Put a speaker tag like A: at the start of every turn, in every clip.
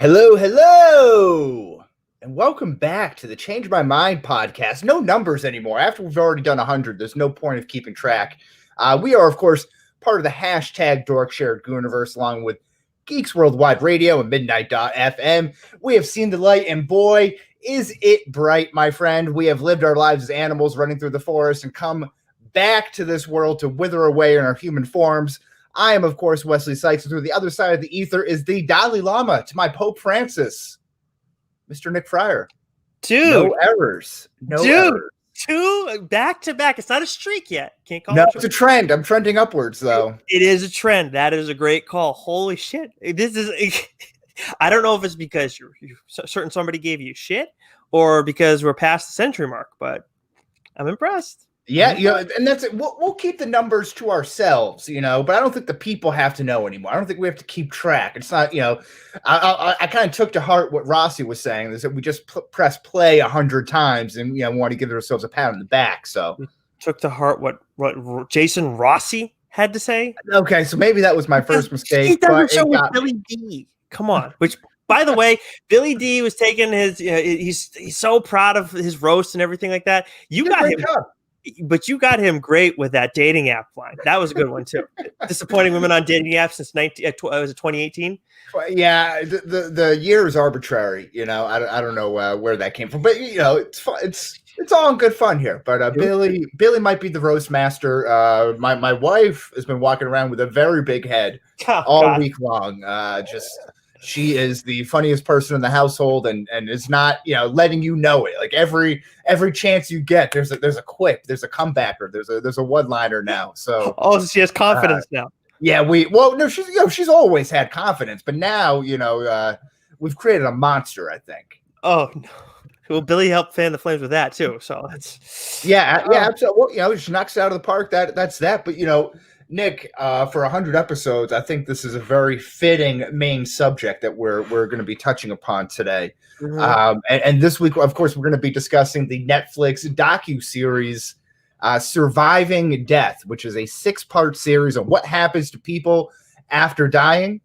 A: Hello, hello, and welcome back to the Change My Mind podcast. No numbers anymore. After we've already done 100, there's no point of keeping track. We are, of course, part of the hashtag Dork Shared Gooniverse, along with Geeks Worldwide Radio and Midnight.fm. We have seen the light, and boy, is it bright, my friend. We have lived our lives as animals running through the forest and come back to this world to wither away in our human forms. I am, of course, Wesley Sykes, and through the other side of the ether is the Dalai Lama to my Pope Francis, Mr. Nick Friar.
B: Dude.
A: No errors. No errors.
B: Two back to back. It's not a streak yet. Can't call
A: it.
B: No,
A: it's a trend. I'm trending upwards, though.
B: It is a trend. That is a great call. Holy shit. This is. I don't know if it's because certain somebody gave you shit or because we're past the century mark, but I'm impressed.
A: Yeah, and that's it. We'll keep the numbers to ourselves, but I don't think the people have to know anymore. I don't think we have to keep track. It's not, I kind of took to heart what Rossi was saying, is that we just press play 100 times and, want to give ourselves a pat on the back. So
B: we took to heart what Jason Rossi had to say.
A: Okay, so maybe that was my first mistake.
B: He doesn't show with Billy D. Come on, which, by the way, Billy D was taking his, he's so proud of his roast and everything like that. You got him. But you got him great with that dating app line. That was a good one too. Disappointing women on dating apps since 2018.
A: Yeah, the year is arbitrary. I don't know where that came from, but it's fun. It's all in good fun here. But Billy might be the roast master. My wife has been walking around with a very big head all week long. She is the funniest person in the household, and is not, letting you know it. Like every chance you get, there's a quip, there's a comebacker, there's a one-liner now. So
B: she has confidence now.
A: Yeah, she's always had confidence, but now we've created a monster, I think.
B: Oh no. Well, Billy helped fan the flames with that too. So that's
A: absolutely. Well, she knocks it out of the park. That's that. But Nick, for 100 episodes, I think this is a very fitting main subject that we're going to be touching upon today. Mm-hmm. And this week, of course, we're going to be discussing the Netflix docu-series Surviving Death, which is a 6-part series on what happens to people after dying.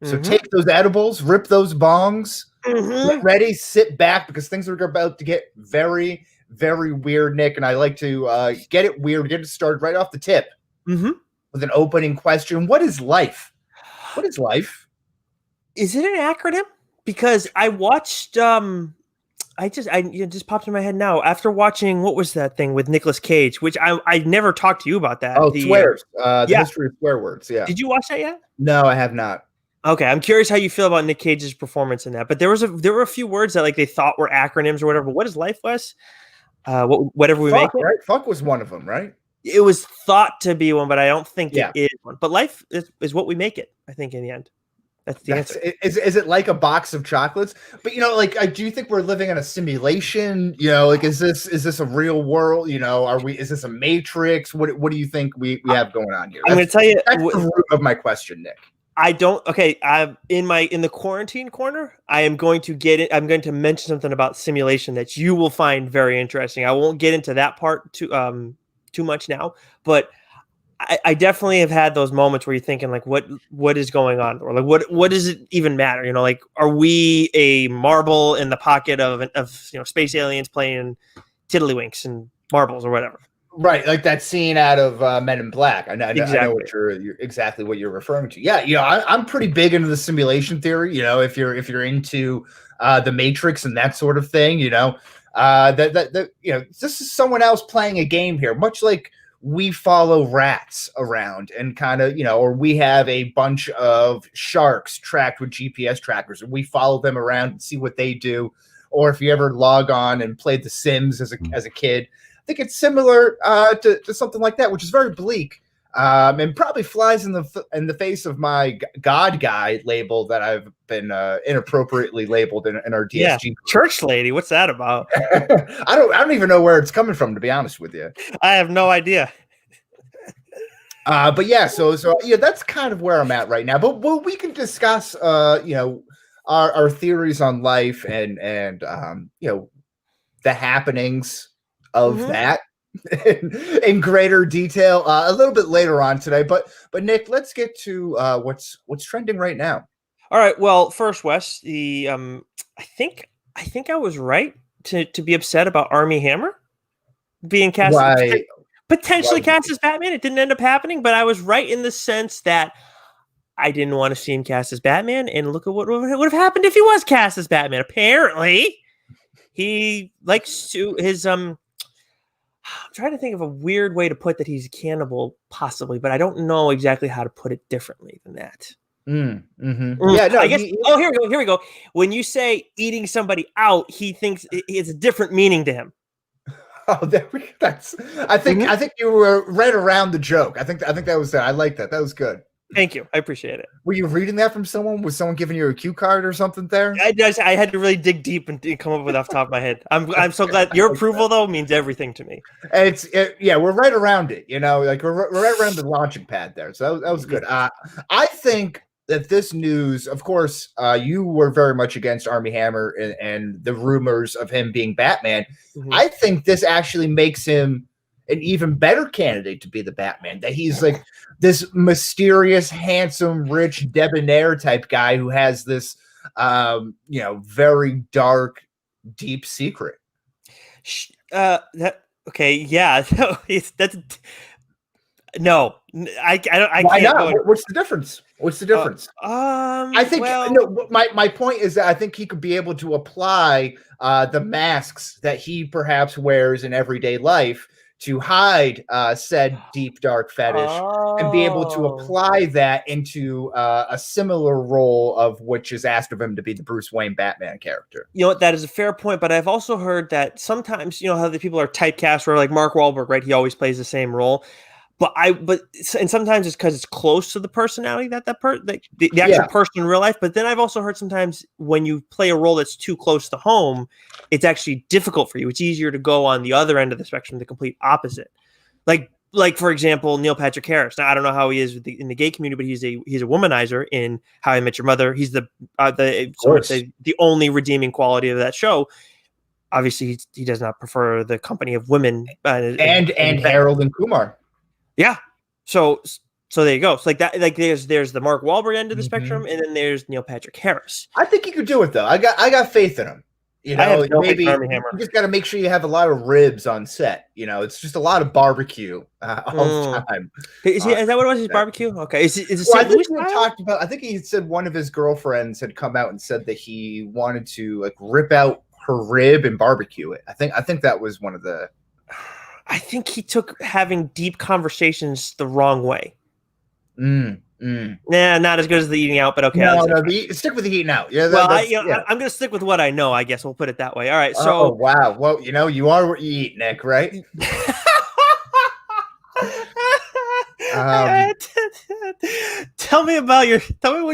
A: So take those edibles, rip those bongs, get ready, sit back, because things are about to get very, very weird, Nick. And I like to get it weird, get it started right off the tip. Mm-hmm. With an opening question. What is life? What is life?
B: Is it an acronym? Because I watched it just popped in my head now after watching, what was that thing with Nicolas Cage, which I never talked to you about that.
A: Oh, swears. The history of swear words. Yeah.
B: Did you watch that yet?
A: No, I have not.
B: Okay, I'm curious how you feel about Nick Cage's performance in that. But there were a few words that they thought were acronyms or whatever. But what is life, Wes? Whatever we make it.
A: Right? Fuck was one of them, right?
B: It was thought to be one, but I don't think it is one. But life is what we make it, I think, in the end. That's the answer.
A: Is it like a box of chocolates? But, do you think we're living in a simulation? Is this a real world? Is this a matrix? What do you think we have going on here?
B: I'm going to tell you.
A: That's the root of my question, Nick.
B: I don't. Okay. I'm in the quarantine corner. I am going to get it. I'm going to mention something about simulation that you will find very interesting. I won't get into that part too much now, but I definitely have had those moments where you're thinking what is going on, or what does it even matter? Are we a marble in the pocket of space aliens playing tiddlywinks and marbles or whatever?
A: Right, like that scene out of Men in Black. I know what you're exactly what you're referring to. Yeah, I'm pretty big into the simulation theory. If you're into the Matrix and that sort of thing, that this is someone else playing a game here, much like we follow rats around and kind of, or we have a bunch of sharks tracked with GPS trackers and we follow them around and see what they do. Or if you ever log on and played The Sims as a kid, I think it's similar to something like that, which is very bleak and probably flies in the face of my God guy label that I've been inappropriately labeled in our DSG.
B: Yeah, church lady. What's that about?
A: I don't even know where it's coming from, to be honest with you.
B: I have no idea.
A: But yeah, so that's kind of where I'm at right now. But we can discuss our theories on life and the happenings of that in greater detail a little bit later on today. But Nick, let's get to what's trending right now.
B: All right. Well, first, Wes, I think I was right to be upset about Armie Hammer being cast,
A: Why?
B: potentially cast as Batman. It didn't end up happening, but I was right in the sense that I didn't want to see him cast as Batman. And look at what would have happened if he was cast as Batman. Apparently, he likes to his I'm trying to think of a weird way to put that he's a cannibal, possibly, but I don't know exactly how to put it differently than that.
A: Yeah, no,
B: I guess. Here we go. Here we go. When you say eating somebody out, he thinks it's a different meaning to him.
A: Oh, I think you were right around the joke. I think that was that. I like that. That was good.
B: Thank you. I appreciate it.
A: Were you reading that from someone? Was someone giving you a cue card or something there?
B: I had to really dig deep and come up with off the top of my head. I'm so glad your approval though means everything to me.
A: Yeah, we're right around it. Like we're right around the launching pad there. So that was good. I think that this news, of course, you were very much against Armie Hammer and the rumors of him being Batman. Mm-hmm. I think this actually makes him an even better candidate to be the Batman. That he's like this mysterious, handsome, rich, debonair type guy who has this, very dark, deep secret.
B: Okay, yeah, no, I can't.
A: Why not? What's the difference? I think my point is that I think he could be able to apply the masks that he perhaps wears in everyday life to hide said deep dark fetish and be able to apply that into a similar role of which is asked of him to be the Bruce Wayne Batman character.
B: You know what? That is a fair point, but I've also heard that sometimes, how the people are typecast, where like Mark Wahlberg, right? He always plays the same role. And sometimes it's because it's close to the personality the actual person in real life. But then I've also heard sometimes when you play a role that's too close to home, it's actually difficult for you. It's easier to go on the other end of the spectrum, the complete opposite. Like for example, Neil Patrick Harris. Now I don't know how he is in the gay community, but he's a womanizer in How I Met Your Mother. He's the only redeeming quality of that show. Obviously, he does not prefer the company of women
A: and Harold and Kumar.
B: Yeah. So there you go. It's like that. Like there's the Mark Wahlberg end of the spectrum, and then there's Neil Patrick Harris.
A: I think he could do it though. I got faith in him. Maybe you just got to make sure you have a lot of ribs on set. It's just a lot of barbecue all the time.
B: Is that what it was? His barbecue? Okay. Is it
A: I think he talked about. I think he said one of his girlfriends had come out and said that he wanted to like rip out her rib and barbecue it. I think that was one of the.
B: I think he took having deep conversations the wrong way. Nah, not as good as the eating out, but okay.
A: No, stick with the eating out. Yeah.
B: I'm going to stick with what I know, I guess. We'll put it that way. All right. So.
A: Oh, wow. Well, you are what you eat, Nick, right?
B: Tell me what you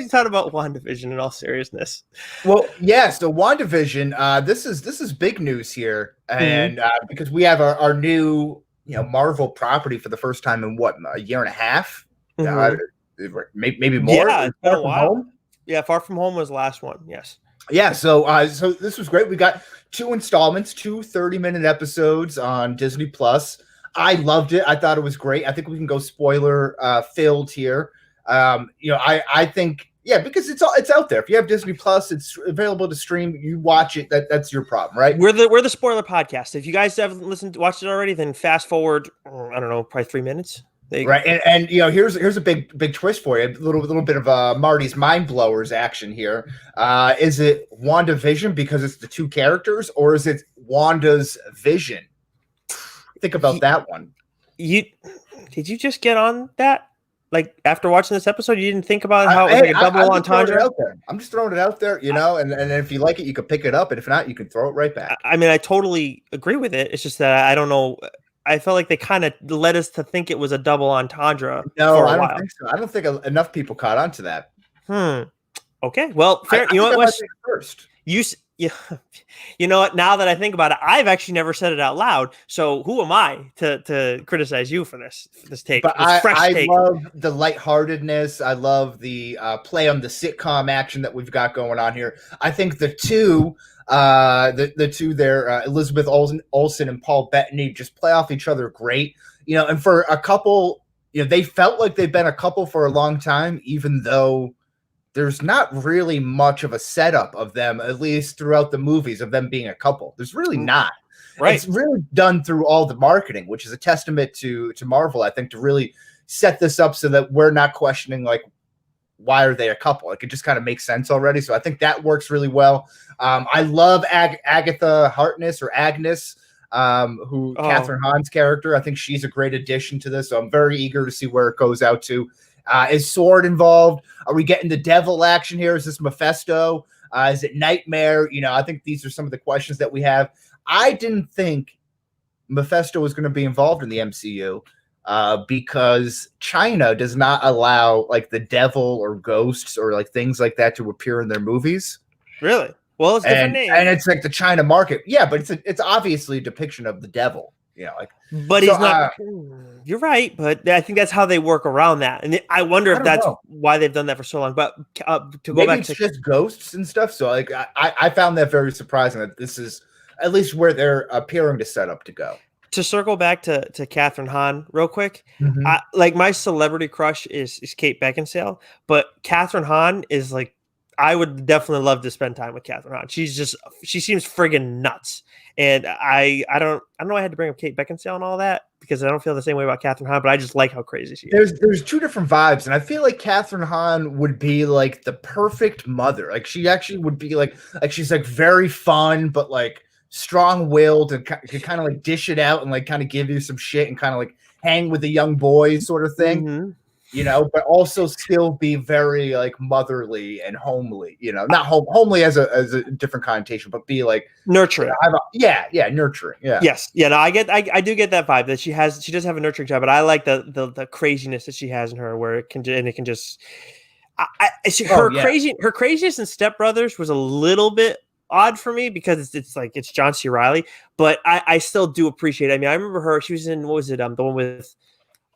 B: thought about WandaVision in all seriousness.
A: Well, yeah. So WandaVision, this is big news here, and because we have our new Marvel property for the first time in a year and a half, maybe more.
B: Yeah, it's been a while. Yeah, Far From Home was the last one. Yes.
A: Yeah. So this was great. We got 2 installments, 2 30-minute episodes on Disney Plus. I loved it. I thought it was great. I think we can go spoiler filled here. I think because it's out there. If you have Disney Plus, it's available to stream. You watch it. That's your problem, right?
B: We're the spoiler podcast. If you guys haven't watched it already, then fast forward. I don't know, probably 3 minutes.
A: Right, and here's a big twist for you. A little bit of Marty's mind blowers action here. Is it WandaVision because it's the 2 characters, or is it Wanda's vision? Think about that one. Did
B: you just get on that? Like after watching this episode, you didn't think about how it was like a double entendre?
A: I'm just throwing it out there, and if you like it, you can pick it up, and if not, you can throw it right back.
B: I mean, I totally agree with it. It's just that I don't know. I felt like they kind of led us to think it was a double entendre.
A: No, I don't think so. I don't think enough people caught on to that.
B: Okay. Well, fair. You know what, Wes? First. You know what? Now that I think about it, I've actually never said it out loud. So who am I to criticize you for this take?
A: But I love the lightheartedness. I love the play on the sitcom action that we've got going on here. I think the two there, Elizabeth Olsen and Paul Bettany, just play off each other great. And for a couple, they felt like they've been a couple for a long time, even though there's not really much of a setup of them, at least throughout the movies, of them being a couple. There's really not.
B: Right.
A: It's really done through all the marketing, which is a testament to Marvel, I think, to really set this up so that we're not questioning, like, why are they a couple? Like, it just kind of makes sense already. So I think that works really well. I love Agatha Harkness, or Agnes, Catherine Hahn's character. I think she's a great addition to this. So I'm very eager to see where it goes out to. Is Sword involved? Are we getting the devil action here? Is this Mephisto? Is it Nightmare? I think these are some of the questions that we have. I didn't think Mephisto was going to be involved in the MCU because China does not allow, like, the devil or ghosts or, like, things like that to appear in their movies.
B: Really? Well, it's a different name.
A: And it's like the China market. Yeah, but it's obviously a depiction of the devil.
B: But he's not. You're right, but I think that's how they work around that, and I wonder if that's why they've done that for so long. But to go back to
A: just ghosts and stuff. So, like, I found that very surprising that this is at least where they're appearing to set up to go.
B: To circle back to Catherine Hahn real quick, like, my celebrity crush is Kate Beckinsale, but Catherine Hahn is, like, I would definitely love to spend time with Catherine Hahn. She seems friggin' nuts. And I don't know. I had to bring up Kate Beckinsale and all that because I don't feel the same way about Catherine Hahn, but I just like how crazy she is.
A: There's two different vibes, and I feel like Catherine Hahn would be like the perfect mother. Like, she actually would be like she's like very fun, but like strong-willed, and can kind of like dish it out and like kind of give you some shit and kind of like hang with the young boys sort of thing. But also still be very, like, motherly and homely, not homely as a different connotation, but be like
B: nurturing.
A: Nurturing. Yeah.
B: Yes. Yeah. No, I do get that vibe that she does have a nurturing job, but I like the craziness that she has in her, where it can just, her craziness in Step Brothers was a little bit odd for me because it's John C. Reilly, but I still do appreciate it. I mean, I remember her, she was in, what was it? The one with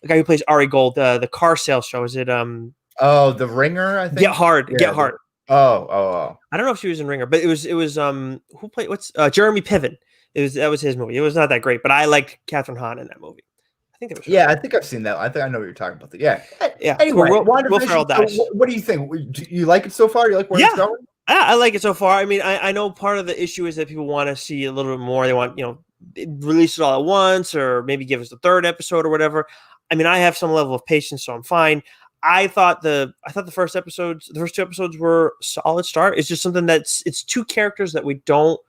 B: the guy who plays Ari Gold, the car sales show. Is it
A: The Ringer? I think.
B: Get Hard.
A: Oh.
B: I don't know if she was in Ringer, but it was who played Jeremy Piven. That was his movie. It was not that great, but I liked Catherine Hahn in that movie. I think it was.
A: Yeah, I think I've seen that. I think I know what you're talking about. Yeah.
B: Anyway,
A: Will Ferrell dies. What do you think? Do you like it so far? You like where it's going?
B: I like it so far. I mean, I know part of the issue is that people want to see a little bit more. They want, release it all at once, or maybe give us the third episode or whatever. I mean, I have some level of patience, so I'm fine. I thought the first two episodes were a solid start. It's just something it's two characters that we don't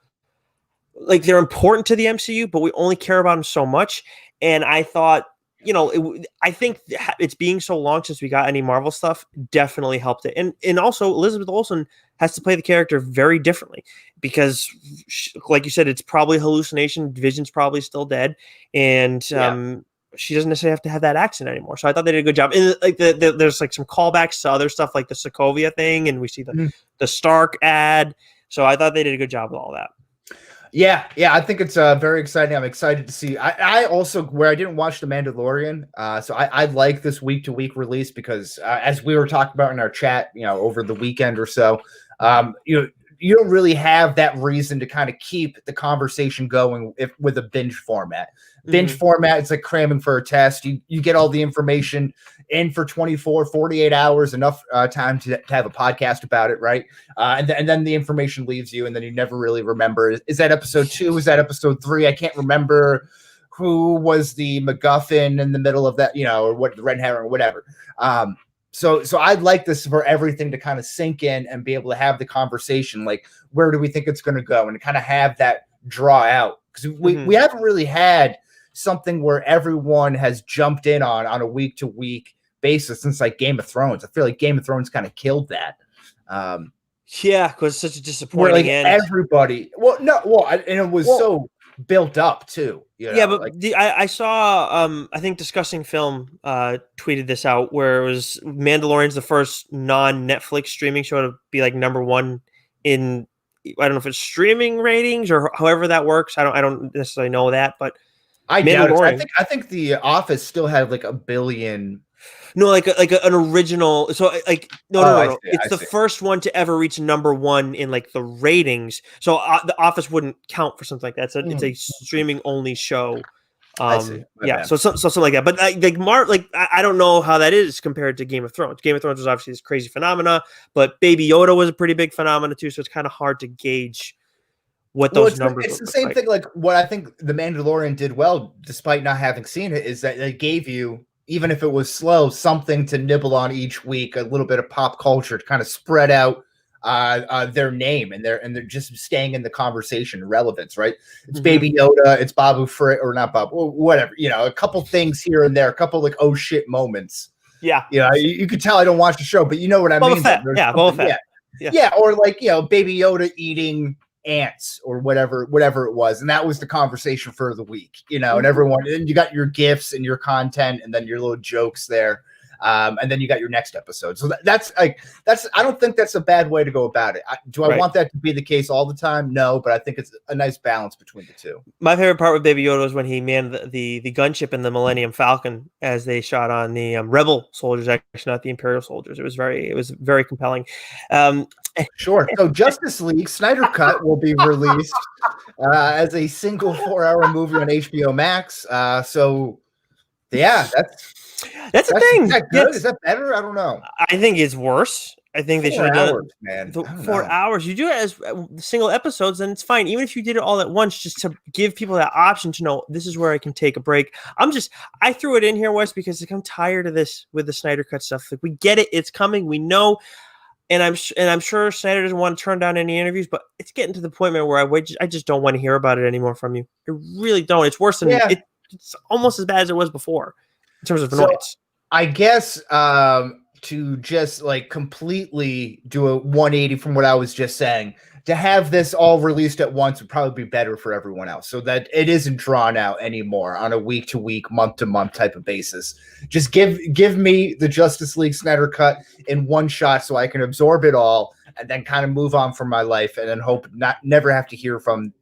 B: like. They're important to the MCU, but we only care about them so much. And I thought, I think it's being so long since we got any Marvel stuff definitely helped it. And also Elizabeth Olsen has to play the character very differently because, like you said, it's probably hallucination. Vision's probably still dead, and she doesn't necessarily have to have that accent anymore. So I thought they did a good job. And like there's like some callbacks to other stuff like the Sokovia thing, and we see the Stark ad. So I thought they did a good job with all that.
A: Yeah, I think it's very exciting. I'm excited to see. I also, where I didn't watch The Mandalorian, so I like this week-to-week release because as we were talking about in our chat, over the weekend or so, you don't really have that reason to kind of keep the conversation going with a binge format. Binge format, it's like cramming for a test. You get all the information in for 24, 48 hours, enough time to have a podcast about it, right? And then the information leaves you, and then you never really remember. Is that episode 2? Is that episode 3? I can't remember who was the MacGuffin in the middle of that, or what, the red herring or whatever. So I'd like this for everything to kind of sink in and be able to have the conversation, like, where do we think it's going to go, and kind of have that draw out, because we haven't really had something where everyone has jumped in on a week-to-week basis since like Game of Thrones. I feel like Game of Thrones kind of killed that.
B: Because it's such a disappointing end.
A: Everybody, and it was so built up too.
B: But I saw I think Discussing Film tweeted this out, where it was Mandalorian's the first non-Netflix streaming show to be like number 1 in, I don't know if it's streaming ratings or however that works. I don't necessarily know that, but
A: I doubt it. I think The Office still had like 1 billion.
B: No, like an original. So like no. It's the first one to ever reach number 1 in like the ratings. So The Office wouldn't count for something like that. So it's a streaming only show.
A: I see.
B: Yeah, so something like that. But I don't know how that is compared to Game of Thrones. Game of Thrones was obviously this crazy phenomena, but Baby Yoda was a pretty big phenomena too. So it's kind of hard to gauge what those numbers.
A: It's the same thing. Like what I think The Mandalorian did well, despite not having seen it, is that they gave you, even if it was slow, something to nibble on each week, a little bit of pop culture to kind of spread out their name, and they're just staying in the conversation, relevance, right? It's Baby Yoda, it's Babu Frick, or not Bob, or whatever, a couple things here and there, a couple like oh shit moments.
B: Yeah,
A: you could tell I don't watch the show, but you know what I mean.
B: Yeah, Boba Fett.
A: Yeah, or like Baby Yoda eating ants or whatever it was, and that was the conversation for the week, and everyone, and you got your gifts and your content, and then your little jokes there. And then you got your next episode. So that's I don't think that's a bad way to go about it. Do I want that to be the case all the time? No, but I think it's a nice balance between the two. My
B: favorite part with Baby Yoda was when he manned the gunship in the Millennium Falcon as they shot on the Rebel soldiers, actually not the Imperial soldiers. It was very compelling.
A: Sure. So Justice League Snyder Cut will be released as a single 4-hour movie on HBO Max. So yeah,
B: that's the thing.
A: Is that good? Is that better? I don't know.
B: I think it's worse. I think they should have done it.
A: Man.
B: 4 hours. You do it as single episodes, then it's fine. Even if you did it all at once, just to give people that option to know this is where I can take a break. I threw it in here, Wes, because I'm tired of this with the Snyder Cut stuff. Like, we get it, it's coming, we know, and I'm sure Snyder doesn't want to turn down any interviews, but it's getting to the point, man, where I just don't want to hear about it anymore from you. I really don't. It's worse than it's almost as bad as it was before in terms of annoyance.
A: I guess to just like completely do a 180 from what I was just saying, to have this all released at once would probably be better for everyone else, so that it isn't drawn out anymore on a week-to-week, month-to-month type of basis. Just give me the Justice League Snyder Cut in one shot so I can absorb it all and then kind of move on from my life, and then hope never have to hear from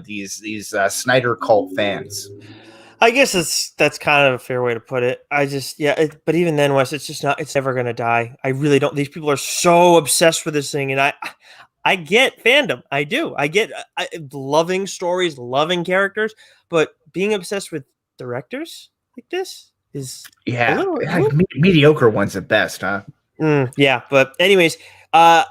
A: these Snyder cult fans.
B: I guess that's kind of a fair way to put it. But even then, Wes, it's never going to die. I really don't. These people are so obsessed with this thing, and I get fandom. I do. I get loving stories, loving characters, but being obsessed with directors like this is
A: mediocre ones at best, huh?
B: Yeah, but anyways,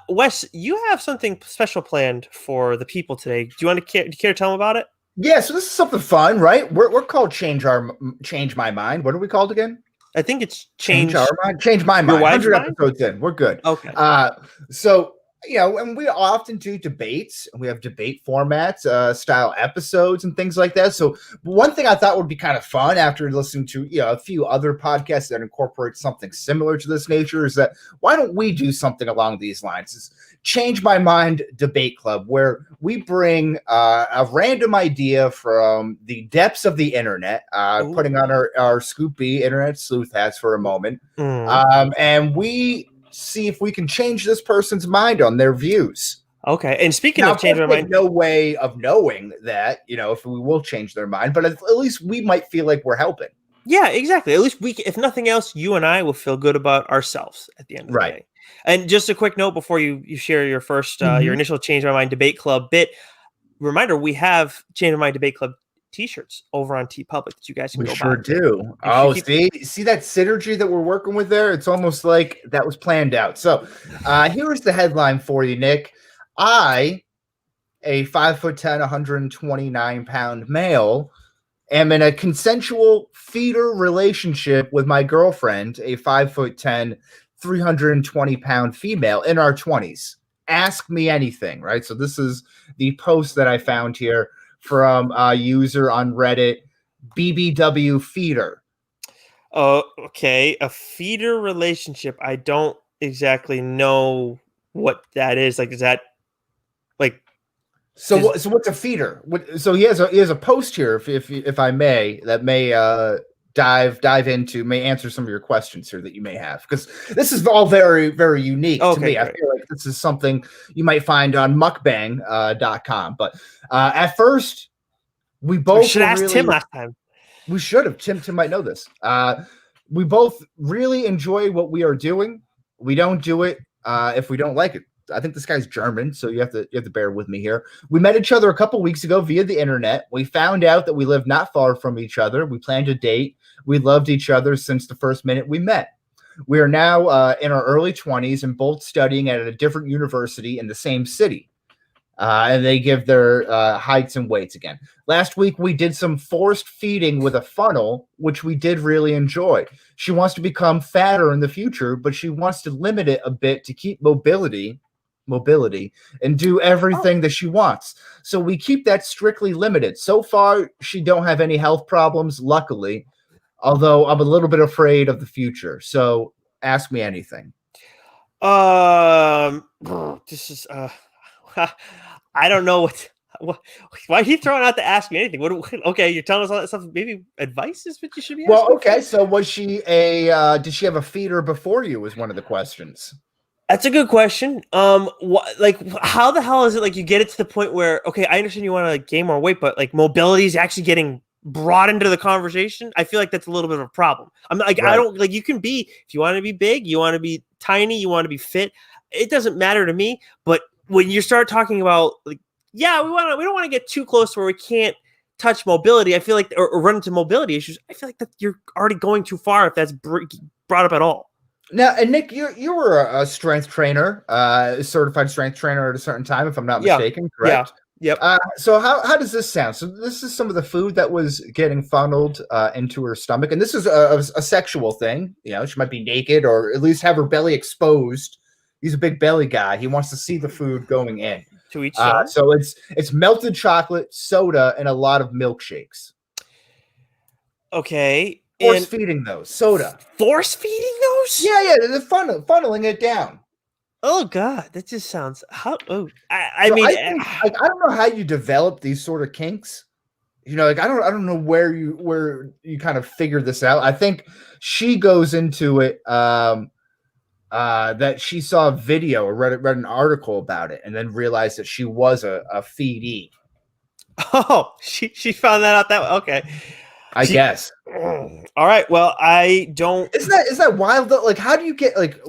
B: Wes, you have something special planned for the people today. Do you want to care to tell them about it?
A: Yeah, so this is something fun, right? We're called Change My Mind. What are we called again?
B: I think it's Change
A: Our Mind. Change My Mind. 100 episodes in. We're good.
B: Okay.
A: So and we often do debates, and we have debate formats, style episodes, and things like that. So one thing I thought would be kind of fun after listening to a few other podcasts that incorporate something similar to this nature is that why don't we do something along these lines? It's Change My Mind Debate Club, where we bring a random idea from the depths of the internet, putting on our Scoopy internet sleuth hats for a moment, and we see if we can change this person's mind on their views.
B: Okay. And speaking of changing my mind,
A: no way of knowing that, if we will change their mind, but at least we might feel like we're helping.
B: Yeah, exactly. At least if nothing else, you and I will feel good about ourselves at the end of the day. And just a quick note before you share your first, your initial Change My Mind Debate Club bit. Reminder, we have Change My Mind Debate Club t-shirts over on TeePublic that you guys can go buy. We
A: sure do. See that synergy that we're working with there? It's almost like that was planned out. So here's the headline for you, Nick. I, a 5'10", 129-pound male, am in a consensual feeder relationship with my girlfriend, a 5'10", 320-pound female in our 20s. Ask me anything, right? So this is the post that I found here from a user on Reddit, BBW Feeder.
B: Okay. A feeder relationship. I don't exactly know what that is. Like, is that like?
A: So what's a feeder? So he has a post here, if I may, that may dive into, may answer some of your questions here that you may have, because this is all very, very unique to me. Great. I feel like this is something you might find on mukbang.com. But at first, we both
B: should have asked Tim last time.
A: We should have. Tim might know this. We both really enjoy what we are doing. We don't do it if we don't like it. I think this guy's German, so you have to bear with me here. We met each other a couple weeks ago via the internet. We found out that we live not far from each other. We planned a date. We loved each other since the first minute we met. We are now in our early 20s and both studying at a different university in the same city. And they give their heights and weights again. Last week, we did some forced feeding with a funnel, which we did really enjoy. She wants to become fatter in the future, but she wants to limit it a bit to keep mobility, and do everything that she wants. So we keep that strictly limited. So far, she don't have any health problems, luckily, although I'm a little bit afraid of the future. So ask me anything.
B: This is I don't know why are you throwing out to ask me anything? Okay, you're telling us all that stuff. Maybe advice is what you should be asking.
A: Well, okay. So was she did she have a feeder before you? Was one of the questions.
B: That's a good question. Like, how the hell is it like you get it to the point where, okay, I understand you want to gain more weight, but like mobility is actually getting brought into the conversation? I feel like that's a little bit of a problem. I'm like, right. I don't like, you can be, if you want to be big, you want to be tiny, you want to be fit. It doesn't matter to me. But when you start talking about like, yeah, we don't want to get too close where we can't touch mobility. I feel like, or run into mobility issues. I feel like that you're already going too far if that's brought up at all.
A: Now, and Nick, you were a strength trainer, certified strength trainer at a certain time, if I'm not mistaken, correct?
B: Yeah. Yep.
A: So how does this sound? So this is some of the food that was getting funneled into her stomach, and this is a sexual thing. You know, she might be naked or at least have her belly exposed. He's a big belly guy. He wants to see the food going in.
B: To each
A: so it's melted chocolate, soda, and a lot of milkshakes.
B: Okay.
A: Force feeding those soda.
B: Force feeding those?
A: Yeah. They're funneling it down.
B: Oh God, that just sounds. How? Oh,
A: I mean, I don't know how you develop these sort of kinks. You know, like I don't know where you kind of figure this out. I think she goes into it that she saw a video or read an article about it, and then realized that she was a feedee.
B: Oh, she found that out that way. Okay.
A: I guess.
B: All right. Well, I don't.
A: Is that wild though? Like, how do you get like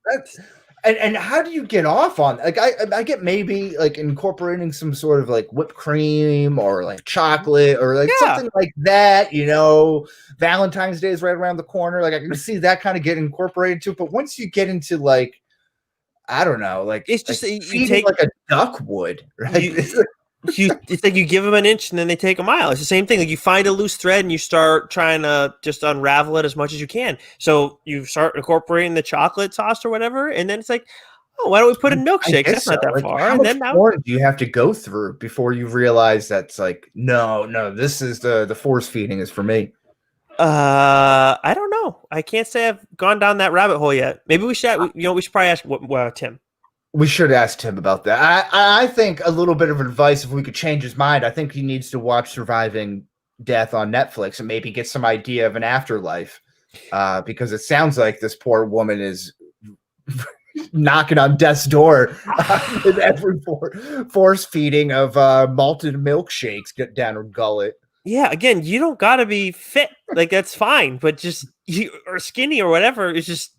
A: that's and how do you get off on? Like, I get maybe like incorporating some sort of like whipped cream or like chocolate or like something like that. You know, Valentine's Day is right around the corner. Like, I can see that kind of get incorporated too. But once you get into like, I don't know, like
B: it's just
A: like you take like a duck would, right?
B: It's like you give them an inch and then they take a mile. It's the same thing. Like you find a loose thread and you start trying to just unravel it as much as you can. So you start incorporating the chocolate sauce or whatever, and then it's like, oh, why don't we put in milkshakes? That's not that like, far.
A: How much more do you have to go through before you realize that's like, no, this is the force feeding is for me?
B: I don't know. I can't say I've gone down that rabbit hole yet. Maybe we should. We should probably ask Tim.
A: We should ask Tim about that. I think a little bit of advice, if we could change his mind, I think he needs to watch Surviving Death on Netflix and maybe get some idea of an afterlife, because it sounds like this poor woman is knocking on death's door with every force feeding of malted milkshakes get down her gullet.
B: Yeah, again, you don't got to be fit. Like, that's fine, but just you or skinny or whatever is just.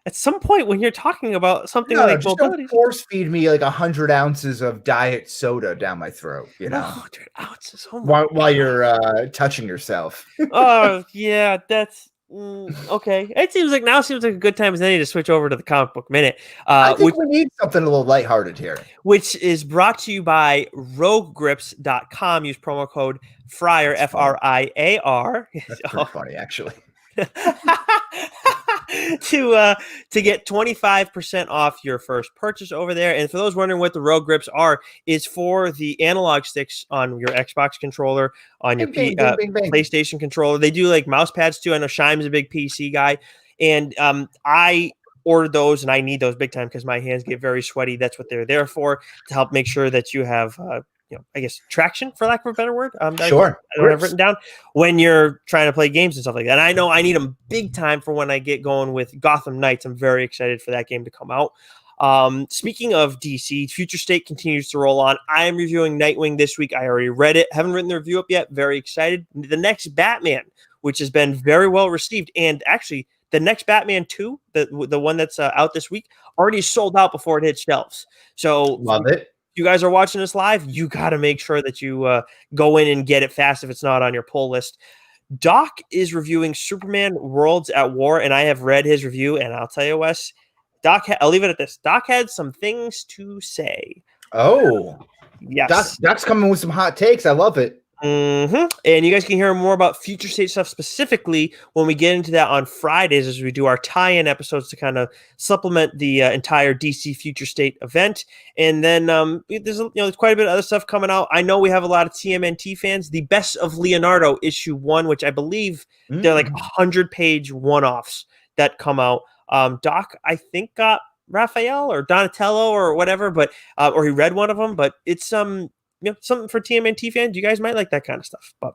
B: At some point, when you're talking about something like mobility,
A: don't force feed me like 100 ounces of diet soda down my throat. You know,
B: 100 ounces. Oh
A: while you're touching yourself.
B: Oh yeah, that's okay. It seems like a good time as any to switch over to the comic book minute.
A: I think we need something a little lighthearted here,
B: which is brought to you by RogueGrips.com. Use promo code Friar FRIAR.
A: That's pretty funny, actually.
B: to get 25% off your first purchase over there. And for those wondering what the Rogue Grips are, is for the analog sticks on your Xbox controller, on your PlayStation controller. They do like mouse pads too. I know Shime's a big PC guy, and I ordered those, and I need those big time because my hands get very sweaty. That's what they're there for, to help make sure that you have I guess traction, for lack of a better word.
A: Sure.
B: I don't have written down when you're trying to play games and stuff like that. And I know I need them big time for when I get going with Gotham Knights. I'm very excited for that game to come out. Speaking of DC, Future State continues to roll on. I am reviewing Nightwing this week. I already read it. Haven't written the review up yet. Very excited. The next Batman, which has been very well received and actually the next Batman 2, the one that's out this week, already sold out before it hits shelves. So
A: love it.
B: You guys are watching this live, you got to make sure that you go in and get it fast if it's not on your pull list. Doc is reviewing Superman Worlds at War, and I have read his review, and I'll tell you, Wes, I'll leave it at this. Doc had some things to say.
A: Oh,
B: yes.
A: Doc's coming with some hot takes. I love it.
B: Mm-hmm. And you guys can hear more about Future State stuff specifically when we get into that on Fridays as we do our tie-in episodes to kind of supplement the entire DC Future State event. And then there's quite a bit of other stuff coming out. I know we have a lot of TMNT fans. The Best of Leonardo issue 1, which I believe they're like 100-page one-offs that come out. Doc, I think, got Raphael or Donatello or whatever, but or he read one of them. But it's something for TMNT fans. You guys might like that kind of stuff. But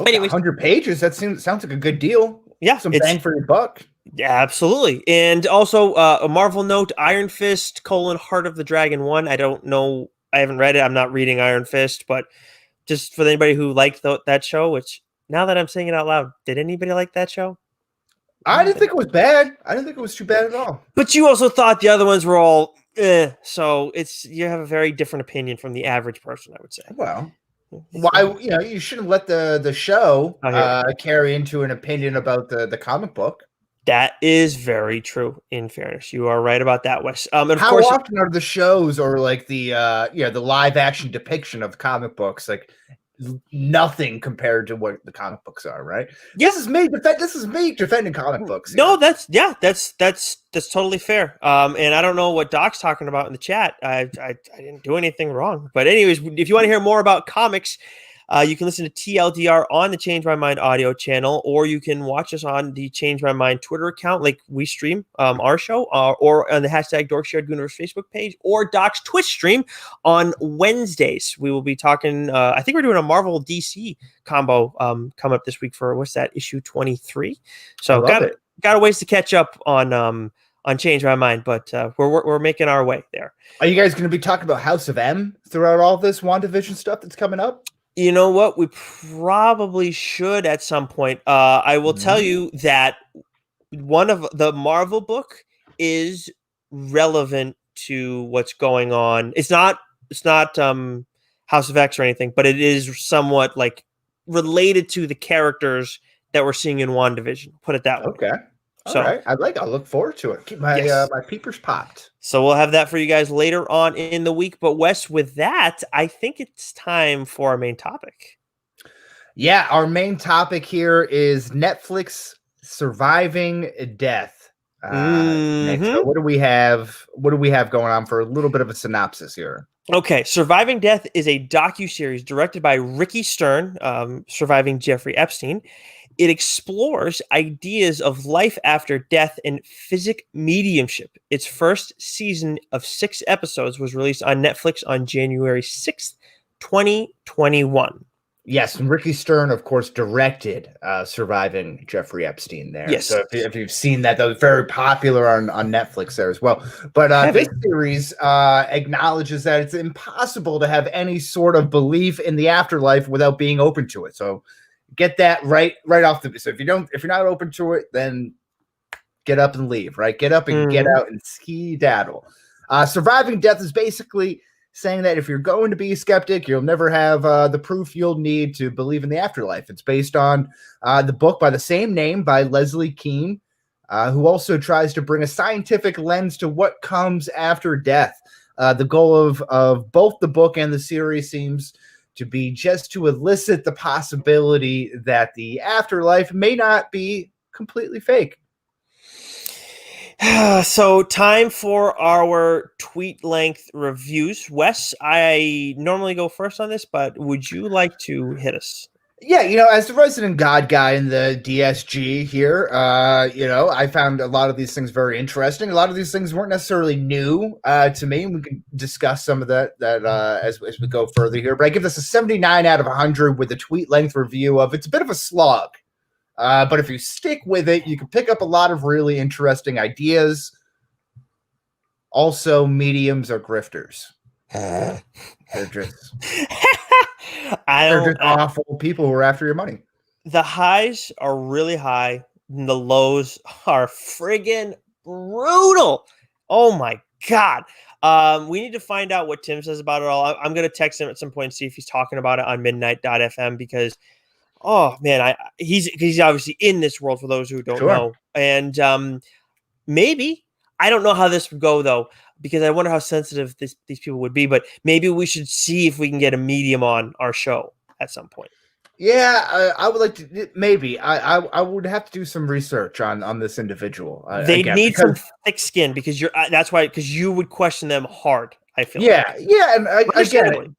A: anyways, 100 pages. That sounds like a good deal.
B: Yeah,
A: some bang for your buck.
B: Yeah, absolutely. And also a Marvel note: Iron Fist: Heart of the Dragon 1. I don't know. I haven't read it. I'm not reading Iron Fist, but just for anybody who liked that show, which now that I'm saying it out loud, did anybody like that show?
A: I didn't think it was bad. I didn't think it was too bad at all.
B: But you also thought the other ones were all so you have a very different opinion from the average person, I would say.
A: Well, why you shouldn't let the show carry into an opinion about the comic book.
B: That is very true. In fairness, you are right about that, Wes. And of
A: How
B: course,
A: often are the shows or like the the live action depiction of comic books like nothing compared to what the comic books are, right?
B: Yeah.
A: This is me defending comic books here.
B: No, that's totally fair. And I don't know what Doc's talking about in the chat. I didn't do anything wrong. But anyways, if you want to hear more about comics, you can listen to TLDR on the Change My Mind audio channel, or you can watch us on the Change My Mind Twitter account, like we stream our show, or on the hashtag Dork Shared Gooniverse Facebook page, or Doc's Twitch stream on Wednesdays. We will be talking, I think we're doing a Marvel DC combo coming up this week for, what's that, issue 23? So got a ways to catch up on Change My Mind, but we're making our way there.
A: Are you guys going to be talking about House of M throughout all this WandaVision stuff that's coming up?
B: You know what? We probably should at some point. I will tell you that one of the Marvel book is relevant to what's going on. It's not House of X or anything, but it is somewhat like related to the characters that we're seeing in WandaVision. Put it that way.
A: Okay. All right. I'll look forward to it. Keep my my peepers popped.
B: So we'll have that for you guys later on in the week. But Wes, with that, I think it's time for our main topic.
A: Yeah, our main topic here is Netflix Surviving Death. So what do we have? What do we have going on for a little bit of a synopsis here?
B: Okay, Surviving Death is a docu-series directed by Ricky Stern, surviving Jeffrey Epstein. It explores ideas of life after death and physic mediumship. Its first season of 6 episodes was released on Netflix on January 6th, 2021.
A: Yes, and Ricky Stern, of course, directed Surviving Jeffrey Epstein there.
B: Yes.
A: So if you've seen that, that was very popular on Netflix there as well. But this series acknowledges that it's impossible to have any sort of belief in the afterlife without being open to it. So get that right off the. So if you're not open to it, then get up and leave. Right, get up and get out and skedaddle. Surviving Death is basically saying that if you're going to be a skeptic, you'll never have the proof you'll need to believe in the afterlife. It's based on the book by the same name by Leslie Kean, who also tries to bring a scientific lens to what comes after death. The goal of both the book and the series seems to be just to elicit the possibility that the afterlife may not be completely fake.
B: So time for our tweet length reviews. Wes, I normally go first on this, but would you like to hit us?
A: Yeah, as the resident God guy in the DSG here, I found a lot of these things very interesting. A lot of these things weren't necessarily new to me. We can discuss some of that as we go further here. But I give this a 79 out of 100 with a tweet length review of it's a bit of a slog. But if you stick with it, you can pick up a lot of really interesting ideas. Also, mediums are grifters. They're just... They're just awful people who are after your money.
B: The highs are really high. and the lows are friggin' brutal. Oh my God. We need to find out what Tim says about it all. I'm going to text him at some point and see if he's talking about it on midnight.fm because, oh man, he's obviously in this world for those who don't know. And maybe, I don't know how this would go though, because I wonder how sensitive these people would be, but maybe we should see if we can get a medium on our show at some point.
A: Yeah, I would like to. Maybe I would have to do some research on this individual.
B: They need some thick skin because that's why, because you would question them hard. I feel.
A: Yeah, and I get it.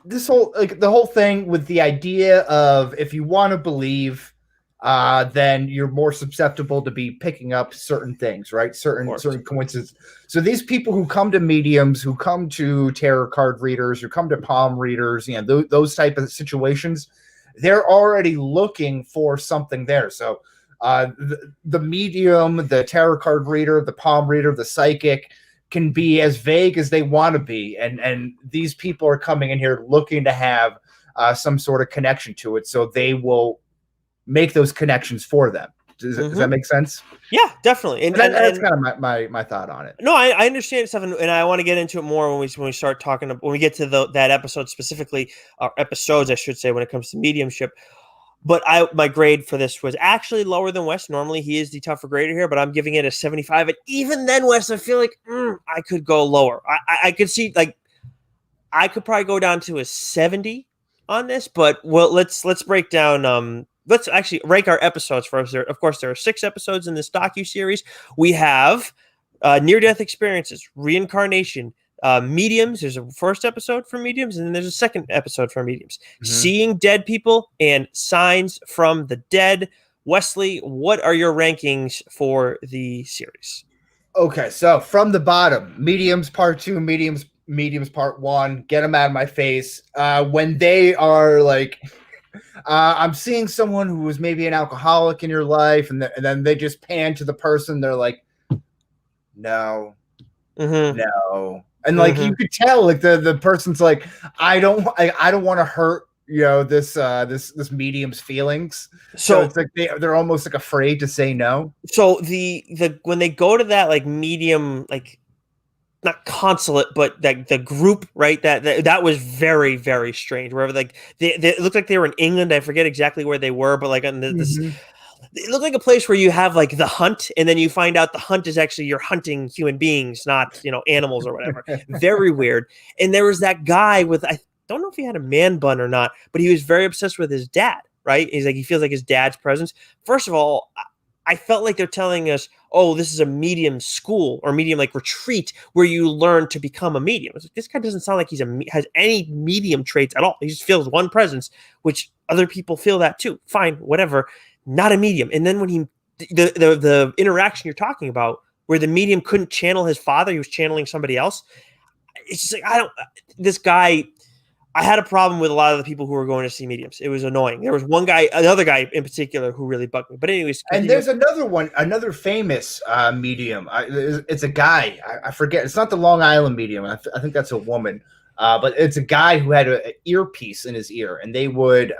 A: This whole the whole thing with the idea of if you want to believe, then you're more susceptible to be picking up certain things, right? Certain coincidences. So these people who come to mediums, who come to tarot card readers, who come to palm readers, those type of situations, they're already looking for something there. So the medium, the tarot card reader, the palm reader, the psychic can be as vague as they want to be, and these people are coming in here looking to have some sort of connection to it, so they will make those connections for them. Does that make sense?
B: Yeah, definitely. And
A: that's kind of my thought on it.
B: No, I understand stuff, and I want to get into it more when we start talking, when we get to that episode specifically, or episodes, I should say, when it comes to mediumship. But my grade for this was actually lower than Wes. Normally, he is the tougher grader here, but I'm giving it a 75. And even then, Wes, I feel like I could go lower. I could see, like, I could probably go down to a 70 on this. But let's break down. Let's actually rank our episodes first. Of course, there are 6 episodes in this docu-series. We have near-death experiences, reincarnation, mediums. There's a first episode for mediums, and then there's a second episode for mediums. Seeing dead people and signs from the dead. Wesley, what are your rankings for the series?
A: Okay, so from the bottom, mediums part 2, mediums part 1. Get them out of my face. When they are like, I'm seeing someone who was maybe an alcoholic in your life, and then they just pan to the person. They're like, no, no. And like you could tell, like the person's like, I don't want to hurt this medium's feelings. So it's like they're almost like afraid to say no.
B: So the when they go to that like medium, like not consulate, but the group, right? That was very, very strange. Wherever like they looked like they were in England. I forget exactly where they were, but like on this. It looked like a place where you have like the hunt, and then you find out the hunt is actually you're hunting human beings, not animals or whatever. Very weird. And there was that guy with, I don't know if he had a man bun or not, but he was very obsessed with his dad. Right? He's like, he feels like his dad's presence. First of all, I felt like they're telling us, oh, this is a medium school or medium like retreat where you learn to become a medium. Like, this guy doesn't sound like has any medium traits at all. He just feels one presence, which other people feel that too. Fine, whatever. Not a medium. And then when the interaction you're talking about, where the medium couldn't channel his father, he was channeling somebody else. It's just like, this guy, I had a problem with a lot of the people who were going to see mediums. It was annoying. There was another guy in particular who really bugged me. But anyways.
A: And there's another famous medium. It's a guy. I forget. It's not the Long Island medium. I think that's a woman. But it's a guy who had an earpiece in his ear, and they would,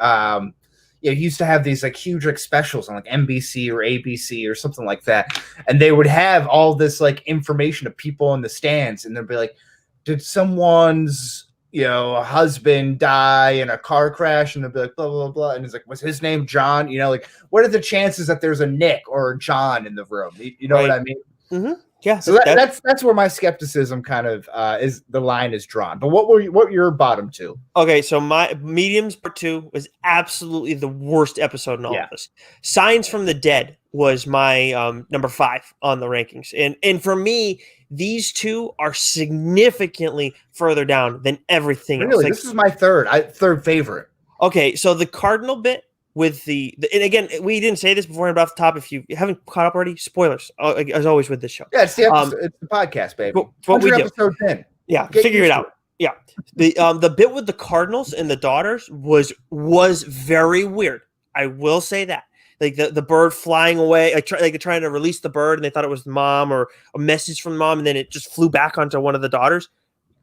A: he used to have these like huge like specials on like NBC or ABC or something like that. And they would have all this like information of people in the stands, and they'd be like, did someone's husband die in a car crash? And they'd be like, blah, blah, blah. And it's like, was his name John? Like, what are the chances that there's a Nick or a John in the room? You know what I mean?
B: Mm-hmm. Yeah.
A: So that's where my skepticism kind of is. The line is drawn. But what were your bottom 2?
B: Okay, so my mediums part 2 was absolutely the worst episode in all of this. Signs from the Dead was my number 5 on the rankings, and for me, these 2 are significantly further down than everything else.
A: Really, this is my third favorite.
B: Okay, so the cardinal bit with and again, we didn't say this beforehand, but off the top, if you haven't caught up already, spoilers as always with this show.
A: Yeah, it's the episode, it's the podcast, baby.
B: What we do.
A: Episode 10.
B: Yeah, figure it out. Yeah, the bit with the cardinals and the daughters was very weird. I will say that. Like the bird flying away, like they're trying to release the bird, and they thought it was the mom or a message from mom, and then it just flew back onto one of the daughters.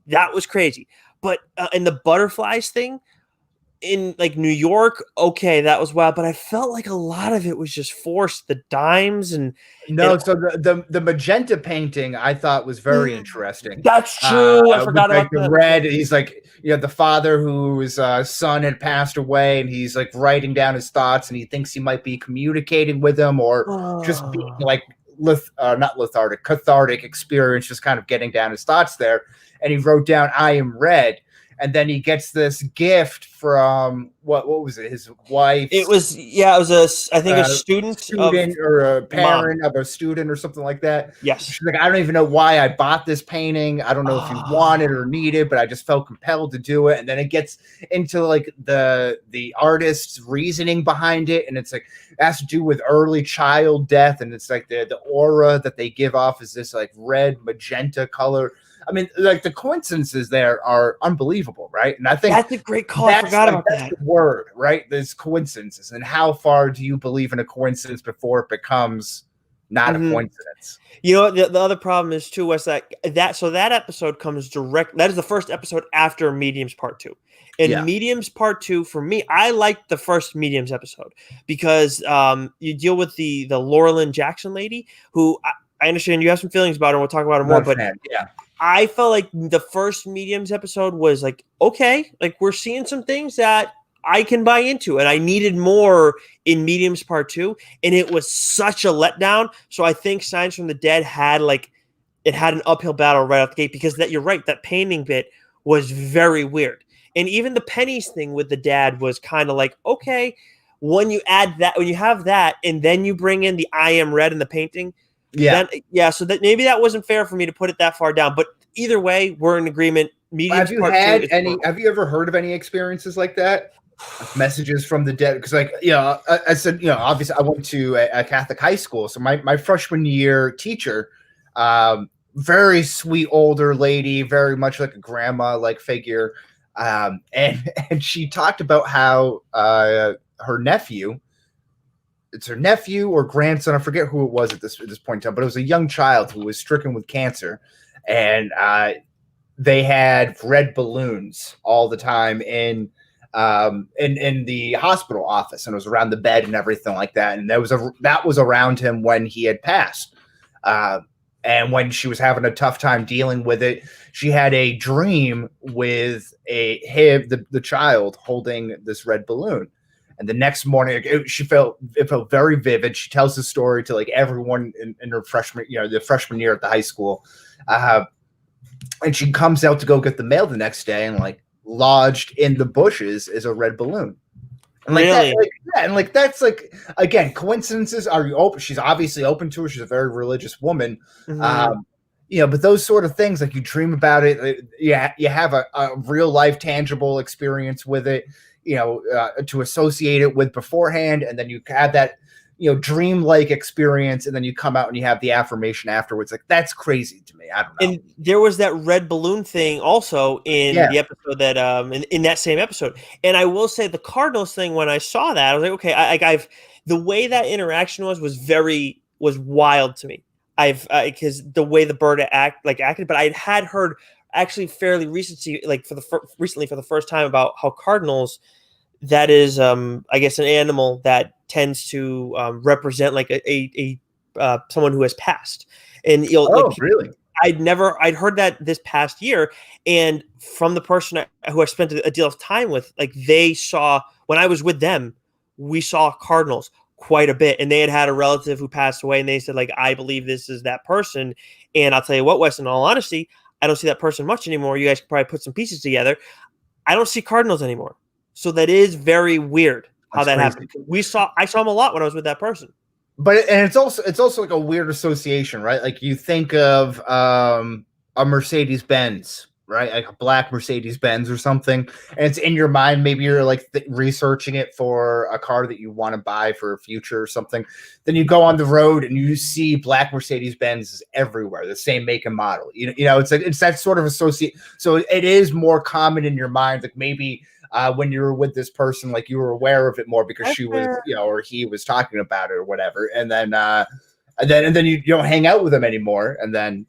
B: That was crazy. But and the butterflies thing, in like New York, okay, that was wild, but I felt like a lot of it was just forced. The dimes and
A: No, so the magenta painting I thought was very interesting.
B: that's true. I
A: With
B: forgot
A: like
B: about
A: the
B: that.
A: red, he's like, the father whose son had passed away, and he's like writing down his thoughts, and he thinks he might be communicating with him, or just being
B: Oh.
A: like not lethargic, cathartic experience, just kind of getting down his thoughts there. And he wrote down, "I am red." And then he gets this gift from what was it? His wife.
B: It was I think a student of
A: or a
B: mom.
A: parent of a student or something like that.
B: Yes.
A: She's like, I don't even know why I bought this painting. I don't know if you want it or need it, but I just felt compelled to do it. And then it gets into like the artist's reasoning behind it, and it's like it has to do with early child death, and it's like the aura that they give off is this like red magenta color. I mean, like the coincidences there are unbelievable, right? And I think
B: that's a great call. I forgot about that.
A: The word, right? There's coincidences, and how far do you believe in a coincidence before it becomes not a coincidence?
B: You know, the other problem is too was that episode comes direct. That is the first episode after Mediums Part 2. And Mediums Part 2, for me, I liked the first Mediums episode because you deal with the Laurelyn Jackson lady, who I understand you have some feelings about her. We'll talk about her more, but I felt like the first Mediums episode was like, okay, like we're seeing some things that I can buy into, and I needed more in Mediums Part 2, and it was such a letdown. So I think Signs from the Dead had an uphill battle right out the gate, because that, you're right, that painting bit was very weird. And even the pennies thing with the dad was kind of like, okay, when you have that, and then you bring in the I am red in the painting, so that maybe that wasn't fair for me to put it that far down. But either way, we're in agreement.
A: Have you ever heard of any experiences like that? Messages from the dead? Because I said, obviously I went to a Catholic high school, so my freshman year teacher, very sweet older lady, very much like a grandma like figure, and she talked about how her nephew. It's her nephew or grandson. I forget who it was at this point in time, but it was a young child who was stricken with cancer, and they had red balloons all the time in the hospital office, and it was around the bed and everything like that. And that was around him when he had passed. And when she was having a tough time dealing with it, she had a dream with the child holding this red balloon. And the next morning, it felt very vivid. She tells the story to like everyone in her the freshman year at the high school. And she comes out to go get the mail the next day, and like lodged in the bushes is a red balloon. And like
B: really?
A: That's like, again, coincidences. Are you open? She's obviously open to it. She's a very religious woman. But those sort of things, like you dream about it. You have a real life tangible experience with it. To associate it with beforehand, and then you have that, dream-like experience, and then you come out and you have the affirmation afterwards. Like, that's crazy to me. I don't know.
B: And there was that red balloon thing also in the episode that in that same episode. And I will say the Cardinals thing, when I saw that, I was like, okay, the way that interaction was wild to me. Because the way the bird acted, but I had heard actually fairly recently, recently for the first time, about how cardinals, that is I guess an animal that tends to represent like a someone who has passed. And
A: really?
B: I'd heard that this past year, and from the person who I spent a deal of time with, like they saw, when I was with them, we saw cardinals quite a bit, and they had a relative who passed away, and they said, like, I believe this is that person. And I'll tell you what, Wes, in all honesty, I don't see that person much anymore. You guys can probably put some pieces together. I don't see cardinals anymore. So that is very weird how that happened. I saw them a lot when I was with that person.
A: But it's also like a weird association, right? Like you think of a Mercedes-Benz, right? Like a black Mercedes-Benz or something, and it's in your mind. Maybe you're like researching it for a car that you want to buy for a future or something. Then you go on the road and you see black Mercedes-Benzes everywhere, the same make and model. It's that sort of associate. So it is more common in your mind. Like maybe when you were with this person, like you were aware of it more because she was, or he was talking about it or whatever. And then you don't hang out with them anymore. And then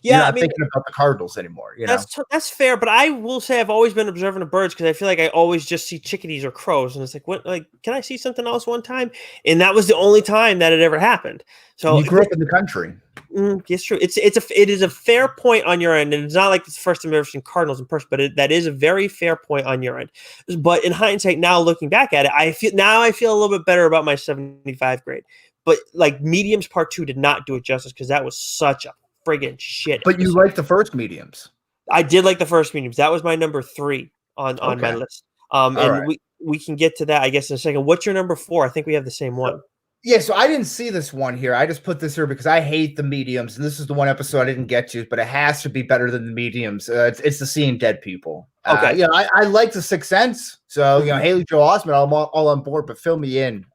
A: You're
B: Yeah, I
A: not
B: mean,
A: thinking about the Cardinals anymore, you know?
B: that's fair, but I will say I've always been observant of birds because I feel like I always just see chickadees or crows, and it's like, what? Like, can I see something else one time? And that was the only time that it ever happened.
A: And
B: So,
A: you grew up in the country.
B: it's true. It is a fair point on your end, and it's not like it's the first time I've ever seen Cardinals in person, but that is a very fair point on your end. But in hindsight, now looking back at it, I feel a little bit better about my 75 grade. But like Mediums Part 2 did not do it justice because that was such a friggin' shit.
A: But you like the first Mediums.
B: I did like the first Mediums. That was my number 3 on my list.
A: All
B: and
A: right.
B: we can get to that, I guess, in a second. What's your number 4? I think we have the same one.
A: Yeah, so I didn't see this one here. I just put this here because I hate the Mediums, and this is the one episode I didn't get to, but it has to be better than the Mediums. It's the Seeing Dead People.
B: Okay.
A: You know, I like the Sixth Sense, so you know, Haley Joel Osment, I'm all on board. But fill me in.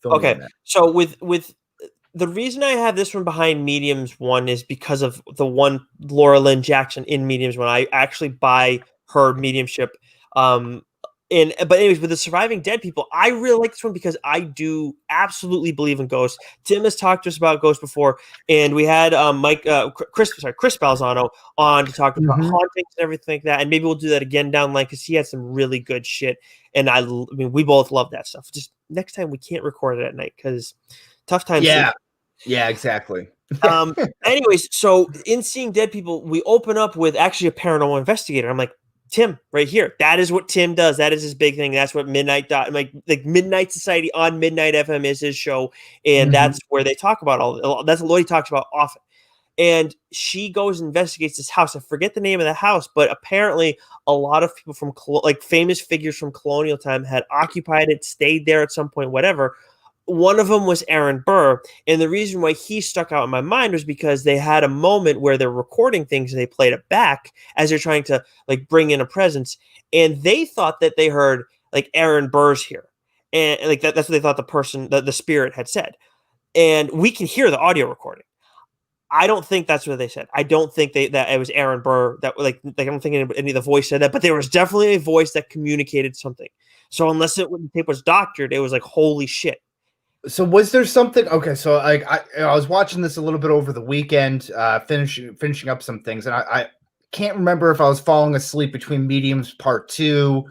B: Okay, so with the reason I have this one behind Mediums 1 is because of the one Laura Lynn Jackson in Mediums 1. I actually buy her mediumship. But anyways, with the Surviving Dead People, I really like this one because I do absolutely believe in ghosts. Tim has talked to us about ghosts before, and we had Chris Balzano on to talk about hauntings and everything like that. And maybe we'll do that again down the line because he had some really good shit. And I mean, we both love that stuff. Just next time we can't record it at night because tough times.
A: Yeah, exactly.
B: Anyways, so in Seeing Dead People, we open up with actually a paranormal investigator. I'm like, Tim, right here. That is what Tim does. That is his big thing. That's what Midnight Society on Midnight FM is his show, and that's where they talk about that's what he talks about often. And she goes and investigates this house. I forget the name of the house, but apparently a lot of people from famous figures from colonial time had occupied it, stayed there at some point, whatever. One of them was Aaron Burr, and the reason why he stuck out in my mind was because they had a moment where they're recording things and they played it back as they're trying to like bring in a presence, and they thought that they heard like Aaron Burr's here, and like that's what they thought the spirit had said, and we can hear the audio recording. I don't think that's what they said. I don't think that it was Aaron Burr that I don't think any of the voice said that, but there was definitely a voice that communicated something. So unless the tape was doctored, it was like holy shit.
A: So was there something? Okay, so like I was watching this a little bit over the weekend, finishing up some things, and I can't remember if I was falling asleep between Mediums Part 2,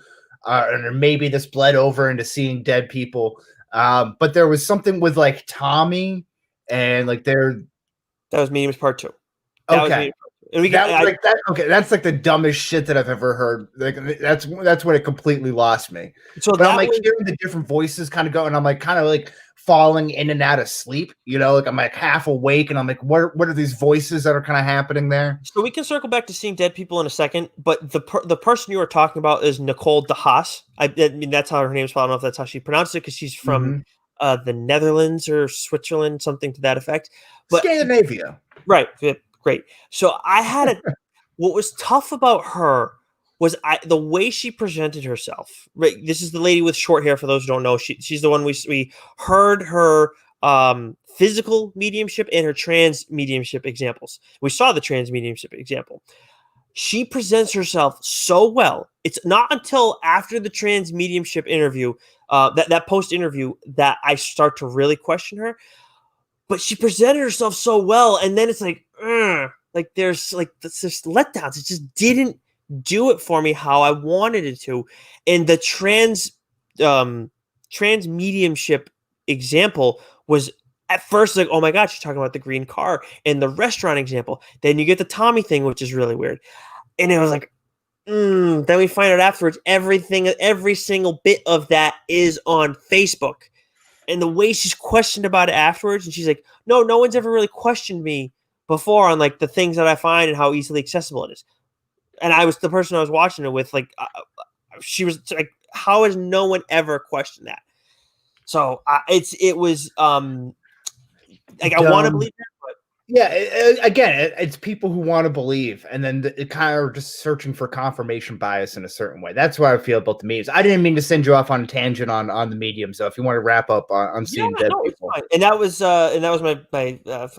A: and maybe this bled over into Seeing Dead People. But there was something with like Tommy and like that
B: was Mediums Part 2.
A: Okay. That's like the dumbest shit that I've ever heard. Like that's when it completely lost me. So but I'm like hearing the different voices kind of go, and I'm like kind of like falling in and out of sleep. You know, like I'm like half awake, and I'm like, what are these voices that are kind of happening there?
B: So we can circle back to Seeing Dead People in a second, but the person you were talking about is Nicole de Haas. I mean, that's how her name is spelled. I don't know if that's how she pronounced it because she's from the Netherlands or Switzerland, something to that effect. But
A: Scandinavia,
B: right? Great. So I had what was tough about her was the way she presented herself. Right, this is the lady with short hair. For those who don't know, she's the one we heard her physical mediumship and her trans mediumship examples. We saw the trans mediumship example. She presents herself so well. It's not until after the trans mediumship interview, that post interview, that I start to really question her. But she presented herself so well, and then it's like there's letdowns. It just didn't do it for me how I wanted it to. And the trans mediumship example was at first like, oh my god, she's talking about the green car and the restaurant example. Then you get the Tommy thing, which is really weird. And it was like, then we find out afterwards every single bit of that is on Facebook. And the way she's questioned about it afterwards, and she's like, no one's ever really questioned me before on like the things that I find and how easily accessible it is. And I was the person I was watching it with, like, she was like, how has no one ever questioned that? So it was like, I want to believe that, but
A: yeah, again, it's people who want to believe, and then it kind of are just searching for confirmation bias in a certain way. That's what I feel about the mediums. I didn't mean to send you off on a tangent on the medium. So if you want to wrap up on Seeing Dead People,
B: and that was my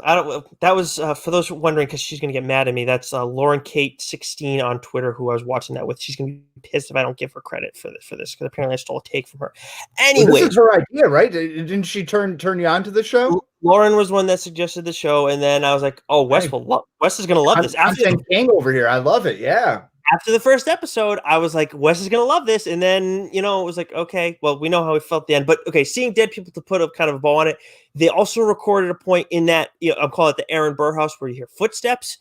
B: I don't that was for those wondering, because she's gonna get mad at me. That's Lauren Kate 16 on Twitter, who I was watching that with. She's gonna be pissed if I don't give her credit for this because apparently I stole a take from her. Anyway,
A: this is her idea, right? Didn't she turn you on to the show?
B: Lauren was one that suggested the show, and then I was like, "Oh, Wes is gonna love this."
A: Content king over here. I love it. Yeah.
B: After the first episode, I was like, Wes is going to love this. And then, it was like, okay, well, we know how we felt at the end. But, okay, seeing dead people to put a kind of a bow on it. They also recorded a point in that, I'm calling it the Aaron Burr house, where you hear footsteps,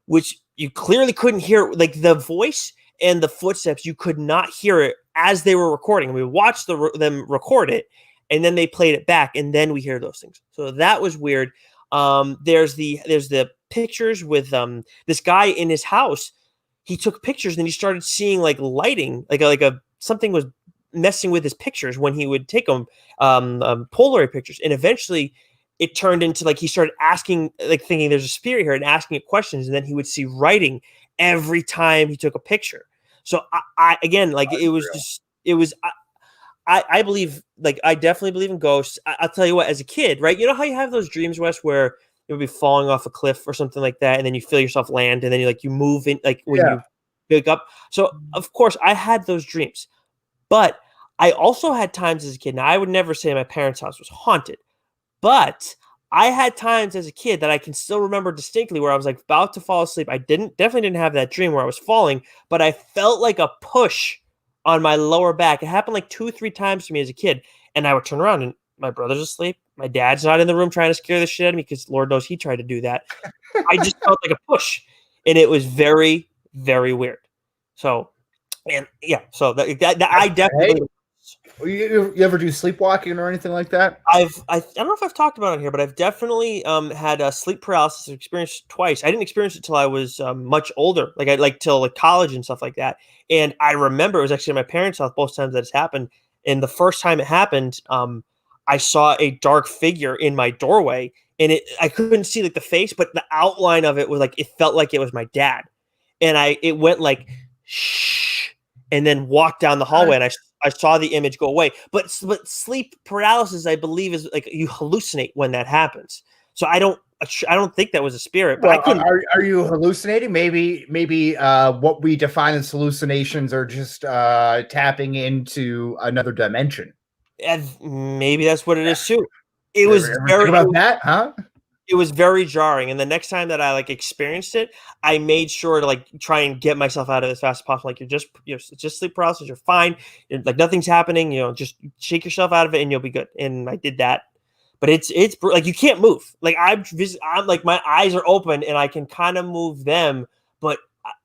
B: which you clearly couldn't hear. Like, the voice and the footsteps, you could not hear it as they were recording. And we watched them record it, and then they played it back, and then we hear those things. So that was weird. There's the pictures with this guy in his house. He took pictures and he started seeing like lighting, like something was messing with his pictures when he would take them, Polaroid pictures. And eventually it turned into like, he started asking, like thinking there's a spirit here and asking it questions. And then he would see writing every time he took a picture. So I again, like it was I believe, like, I definitely believe in ghosts. I'll tell you what, as a kid, right? You know how you have those dreams, Wes, where you'll be falling off a cliff or something like that, and then you feel yourself land, and then you move in, like when you pick up. So of course I had those dreams, but I also had times as a kid. Now I would never say my parents' house was haunted, but I had times as a kid that I can still remember distinctly where I was like about to fall asleep. I definitely didn't have that dream where I was falling, but I felt like a push on my lower back. It happened like 2-3 times to me as a kid, and I would turn around and my brother's asleep. My dad's not in the room trying to scare the shit out of me, because Lord knows he tried to do that. I just felt like a push, and it was very, very weird. So, and yeah, so that I definitely.
A: You ever do sleepwalking or anything like that?
B: I don't know if I've talked about it here, but I've definitely had a sleep paralysis experience twice. I didn't experience it till I was much older, till college and stuff like that. And I remember it was actually at my parents' house both times that it's happened. And the first time it happened, I saw a dark figure in my doorway, and I couldn't see like the face, but the outline of it was like, it felt like it was my dad. And it went like, shh, and then walked down the hallway, and I saw the image go away. But sleep paralysis, I believe, is like you hallucinate when that happens. So I don't think that was a spirit. But
A: well, I couldn't. Are you hallucinating? Maybe what we define as hallucinations are just tapping into another dimension.
B: And maybe that's what it is too. It was very
A: about that, huh?
B: It was very jarring. And the next time that I experienced it, I made sure to try and get myself out of it as fast as possible. Like, it's just sleep paralysis. You're fine. Like, nothing's happening. Just shake yourself out of it and you'll be good. And I did that. But it's like, you can't move. Like, I'm like, my eyes are open and I can kind of move them, but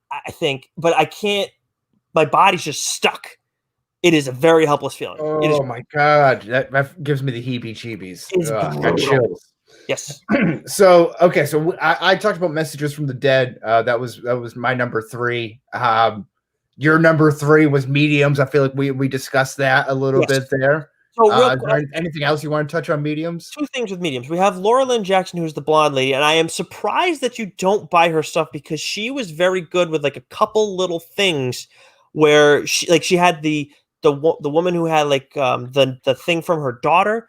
B: I can't. My body's just stuck. It is a very helpless feeling.
A: Oh my God. That gives me the heebie-jeebies. I got chills.
B: Yes.
A: So I talked about messages from the dead. That was my number 3. Your number 3 was mediums. I feel like we discussed that a little bit there. So anything else you want to touch on mediums?
B: 2 things with mediums. We have Laura Lynn Jackson, who's the blonde lady, and I am surprised that you don't buy her stuff, because she was very good with a couple little things where she had the woman who had the thing from her daughter.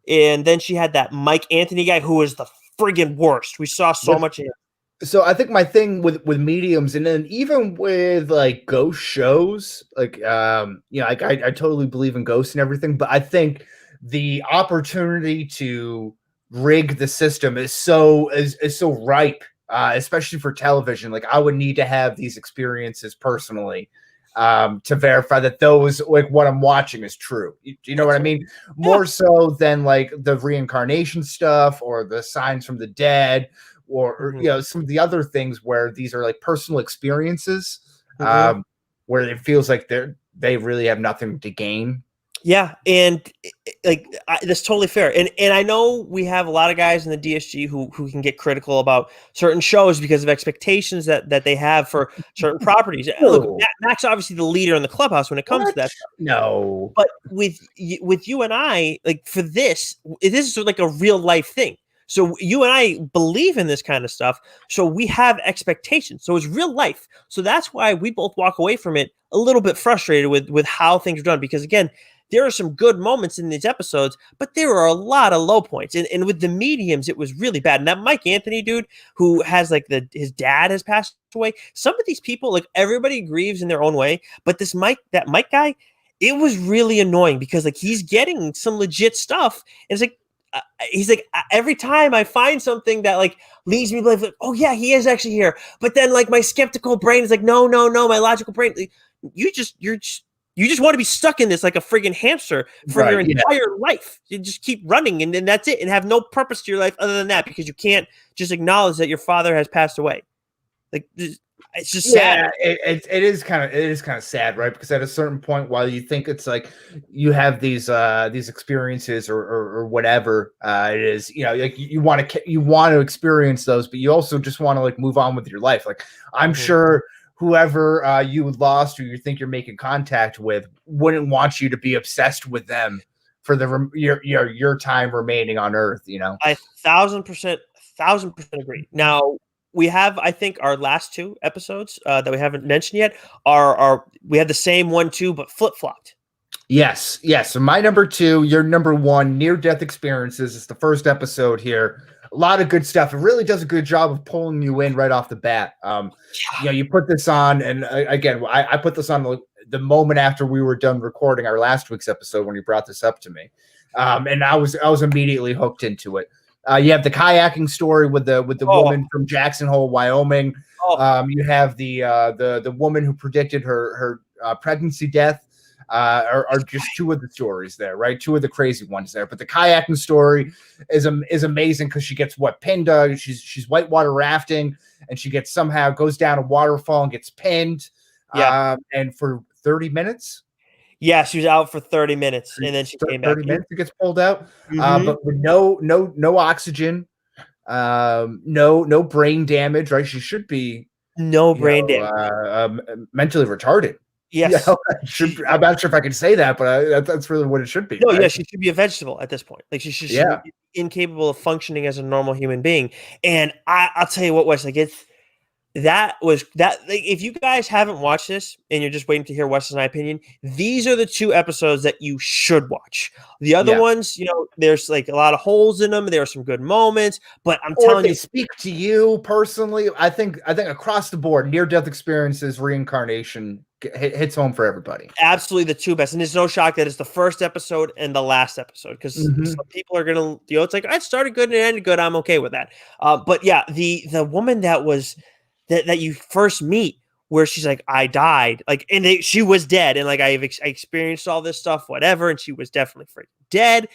B: And then she had that Mike Anthony guy who was the friggin' worst. We saw so much of him.
A: So I think my thing with mediums, and then even with ghost shows, I totally believe in ghosts and everything, but I think the opportunity to rig the system is so ripe, especially for television. Like, I would need to have these experiences personally to verify that those what I'm watching is true. You know what I mean? More so than the reincarnation stuff or the signs from the dead or some of the other things where these are personal experiences where it feels like they really have nothing to gain.
B: Yeah, and that's totally fair. And I know we have a lot of guys in the DSG who can get critical about certain shows because of expectations that they have for certain properties. Look, Mac's obviously the leader in the clubhouse when it comes to that stuff.
A: No.
B: But with you and I, for this is a real life thing. So you and I believe in this kind of stuff. So we have expectations. So it's real life. So that's why we both walk away from it a little bit frustrated with how things are done. Because again, there are some good moments in these episodes, but there are a lot of low points. And with the mediums, it was really bad. And that Mike Anthony dude who has his dad has passed away. Some of these people, everybody grieves in their own way. But that Mike guy, it was really annoying because he's getting some legit stuff. And it's he's like, every time I find something that like leads me to believe, like, oh yeah, he is actually here. But then like my skeptical brain is like, no, my logical brain, like, you just want to be stuck in this like a friggin' hamster for your entire life. You just keep running and then that's it, and have no purpose to your life other than that, because you can't just acknowledge that your father has passed away. Like, it's just sad.
A: It is kind of sad, right? Because at a certain point, while you think it's like you have these experiences or whatever it is, like you want to experience those, but you also just want to like move on with your life. Like I'm sure whoever you lost or you think you're making contact with wouldn't want you to be obsessed with them for your time remaining on Earth.
B: I 1,000% agree. Now, we have, I think, our last two episodes that we haven't mentioned yet are we have the same 1-2 but flip-flopped.
A: Yes. So my number 2, your number 1, near-death experiences. It's the first episode here. A lot of good stuff. It really does a good job of pulling you in right off the bat. You put this on, and again, I put this on the moment after we were done recording our last week's episode when you brought this up to me, and I was immediately hooked into it. You have the kayaking story with the woman from Jackson Hole, Wyoming. You have the woman who predicted her pregnancy death. Are just two of the stories there, right? Two of the crazy ones there. But the kayaking story is amazing because she gets pinned. She's whitewater rafting, and she goes down a waterfall and gets pinned. And for 30 minutes.
B: Yeah, she was out for 30 minutes, and then she came back.
A: 30 minutes, it gets pulled out, but with no oxygen, no brain damage. Right? She should be
B: no brain damage,
A: mentally retarded.
B: Yes,
A: I'm not sure if I can say that, but that's really what it should be.
B: No,
A: right?
B: Yeah, she should be a vegetable at this point. Like she should be incapable of functioning as a normal human being. And I'll tell you what, Wes, like if you guys haven't watched this and you're just waiting to hear Wes's and my opinion, these are the 2 episodes that you should watch. The other ones, there's like a lot of holes in them. There are some good moments, but I'm telling you,
A: speak to you personally. I think across the board, near-death experiences, reincarnation hits home for everybody.
B: Absolutely, the 2 best, and it's no shock that it's the first episode and the last episode, because some people are gonna, it's like I started good and it ended good. I'm okay with that. But yeah, the woman that you first meet, where she's like, I died, like, and she was dead, and like I experienced all this stuff, whatever, and she was definitely freaking dead.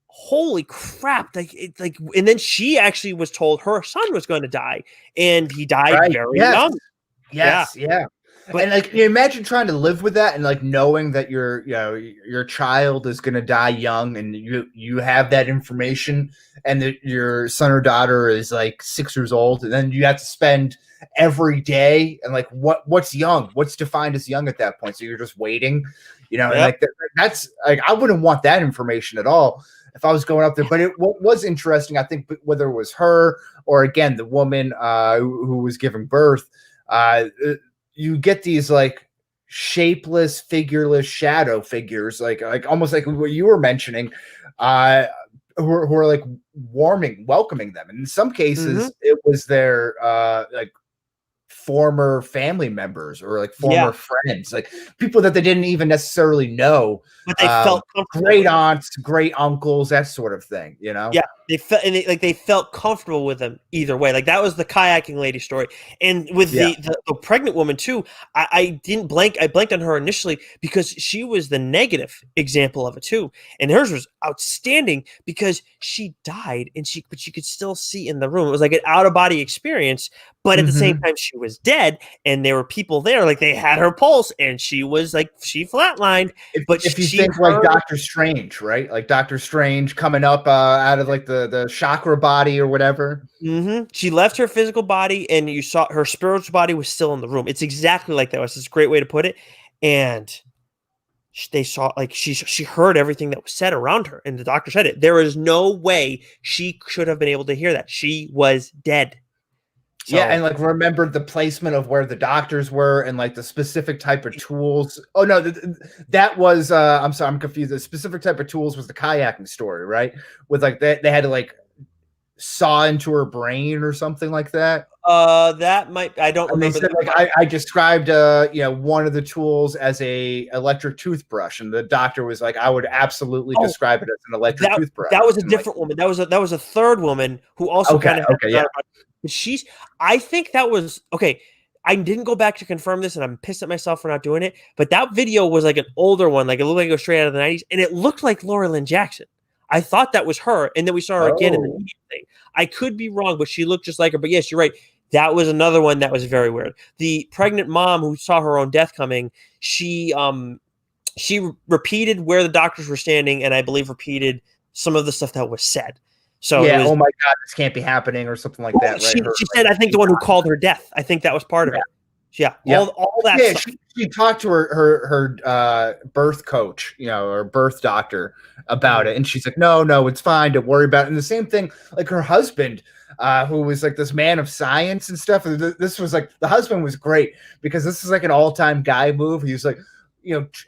B: Holy crap! And then she actually was told her son was going to die, and he died very young.
A: Yes, yeah. But, and like, you imagine trying to live with that, and like knowing that your child is going to die young, and you have that information, and that your son or daughter is like 6 years old, and then you have to spend every day, and like what's young? What's defined as young at that point? So you're just waiting, and like that's like, I wouldn't want that information at all if I was going up there. But what was interesting, I think, whether it was her or again the woman who was giving birth, you get these like shapeless, figureless shadow figures, like almost like what you were mentioning, who are like welcoming them. And in some cases, it was their like former family members or like former friends, like people that they didn't even necessarily know,
B: but they felt comfortable.
A: Great aunts, great uncles, that sort of thing,
B: Yeah, they felt, and they felt comfortable with them either way. Like that was the kayaking lady story, and with the pregnant woman too. I blanked on her initially because she was the negative example of it too, and hers was outstanding because she died, but she could still see in the room. It was like an out of body experience, but at the same time she was dead, and there were people there. Like they had her pulse, and she was like she flatlined. But
A: if you think like Doctor Strange, right? Like Doctor Strange coming up out of like the chakra body or whatever.
B: She left her physical body, and you saw her spiritual body was still in the room. It's exactly like that. It's a great way to put it. And they saw, like she heard everything that was said around her, and the doctor said it. There is no way she should have been able to hear that. She was dead.
A: So, and like remembered the placement of where the doctors were and like the specific type of tools. Oh no, that was I'm sorry, I'm confused. The specific type of tools was the kayaking story, right? With like they had to like saw into her brain or something like that.
B: That might, I don't remember.
A: Said, I described, one of the tools as a electric toothbrush, and the doctor was like, I would absolutely describe it as an electric toothbrush.
B: That was a different woman. That was a third woman who also kind of I think that was okay. I didn't go back to confirm this, and I'm pissed at myself for not doing it. But that video was like an older one, like it looked like it was straight out of the 90s, and it looked like Laura Lynn Jackson. I thought that was her, and then we saw her again in the media thing. I could be wrong, but she looked just like her. But yes, you're right. That was another one that was very weird. The pregnant mom who saw her own death coming, she repeated where the doctors were standing, and I believe repeated some of the stuff that was said. So
A: oh my God, this can't be happening, or something like that. Right?
B: She said, I think the one who called her death. I think that was part of it. Yeah, all that stuff.
A: She talked to her birth coach, or birth doctor about it, and she's like, no, it's fine, don't worry about it. And the same thing, like her husband, who was like this man of science and stuff. This was like, the husband was great, because this is like an all-time guy move. He was like,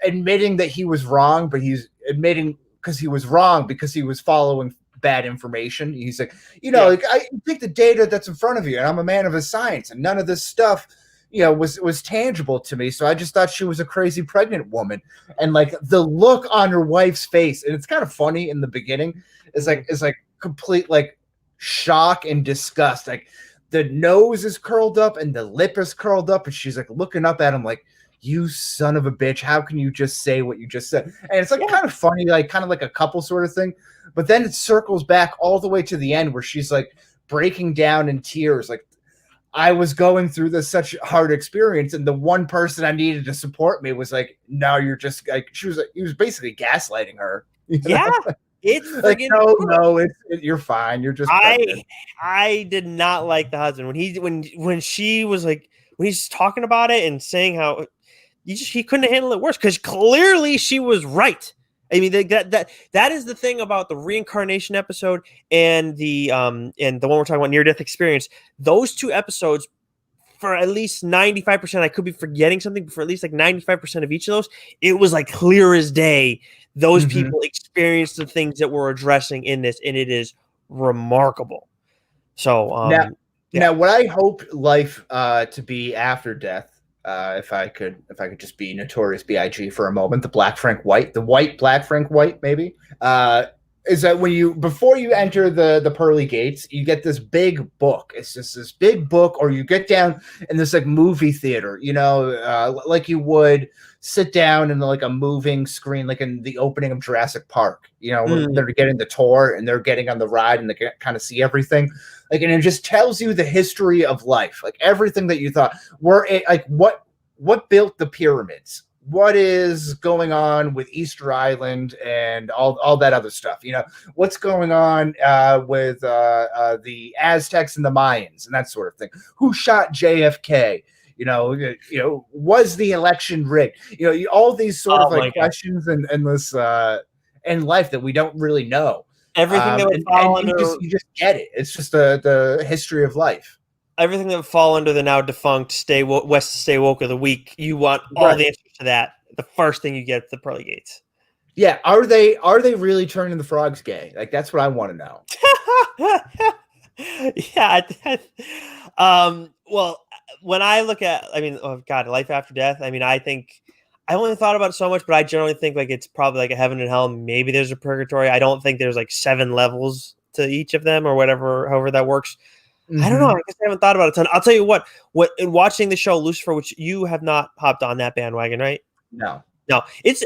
A: admitting that he was wrong, but he's admitting because he was wrong because he was following bad information. He's like, like, I take the data that's in front of you, and I'm a man of science, and none of this stuff was tangible to me. So I just thought she was a crazy pregnant woman. And like the look on her wife's face, and it's kind of funny in the beginning, is like complete like shock and disgust. Like the nose is curled up and the lip is curled up, and she's like looking up at him like, you son of a bitch, how can you just say what you just said? And it's like kind of funny, like kind of like a couple sort of thing. But then it circles back all the way to the end where she's like breaking down in tears, like, I was going through this such hard experience, and the one person I needed to support me was like, no, you're just like, he was basically gaslighting her.
B: Yeah. It's
A: like, no, you're fine. You're just,
B: I did not like the husband when she was like, when he's talking about it and saying how he couldn't handle it worse, because clearly she was right. I mean, that is the thing about the reincarnation episode and the one we're talking about, near-death experience. Those two episodes, for at least 95%, I could be forgetting something, but for at least like 95% of each of those, it was like clear as day. Those people experienced the things that we're addressing in this, and it is remarkable. So
A: now what I hope life to be after death, if I could just be Notorious B.I.G. for a moment, the white Black Frank White, maybe, is that before you enter the pearly gates, you get this big book. It's just this big book, or you get down in this like movie theater, like you would sit down in like a moving screen, like in the opening of Jurassic Park, when they're getting the tour and they're getting on the ride and they can kind of see everything. Like, and it just tells you the history of life, like everything that you thought like what built the pyramids, what is going on with Easter Island and all that other stuff, what's going on with the Aztecs and the Mayans and that sort of thing. Who shot JFK? Was the election rigged? All these sort of like questions and this in life that we don't really know.
B: Everything that would fall under,
A: you just get it. It's just the history of life.
B: Everything that would fall under the now defunct Stay Woke of the Week. You want all the answers to that. The first thing you get is the pearly gates.
A: Yeah, are they really turning the frogs gay? Like, that's what I want to know.
B: Yeah. Well, when I look at, life after death. I mean, I think I only thought about it so much, but I generally think like it's probably like a heaven and hell. Maybe there's a purgatory. I don't think there's like 7 levels to each of them or whatever, however that works. I don't know. I guess I haven't thought about it a ton. I'll tell you what in watching the show Lucifer, which you have not hopped on that bandwagon, right?
A: No.
B: It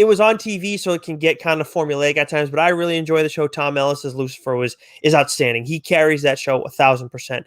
B: was on TV, so it can get kind of formulaic at times, but I really enjoy the show. Tom Ellis's Lucifer is outstanding. He carries that show 1,000%.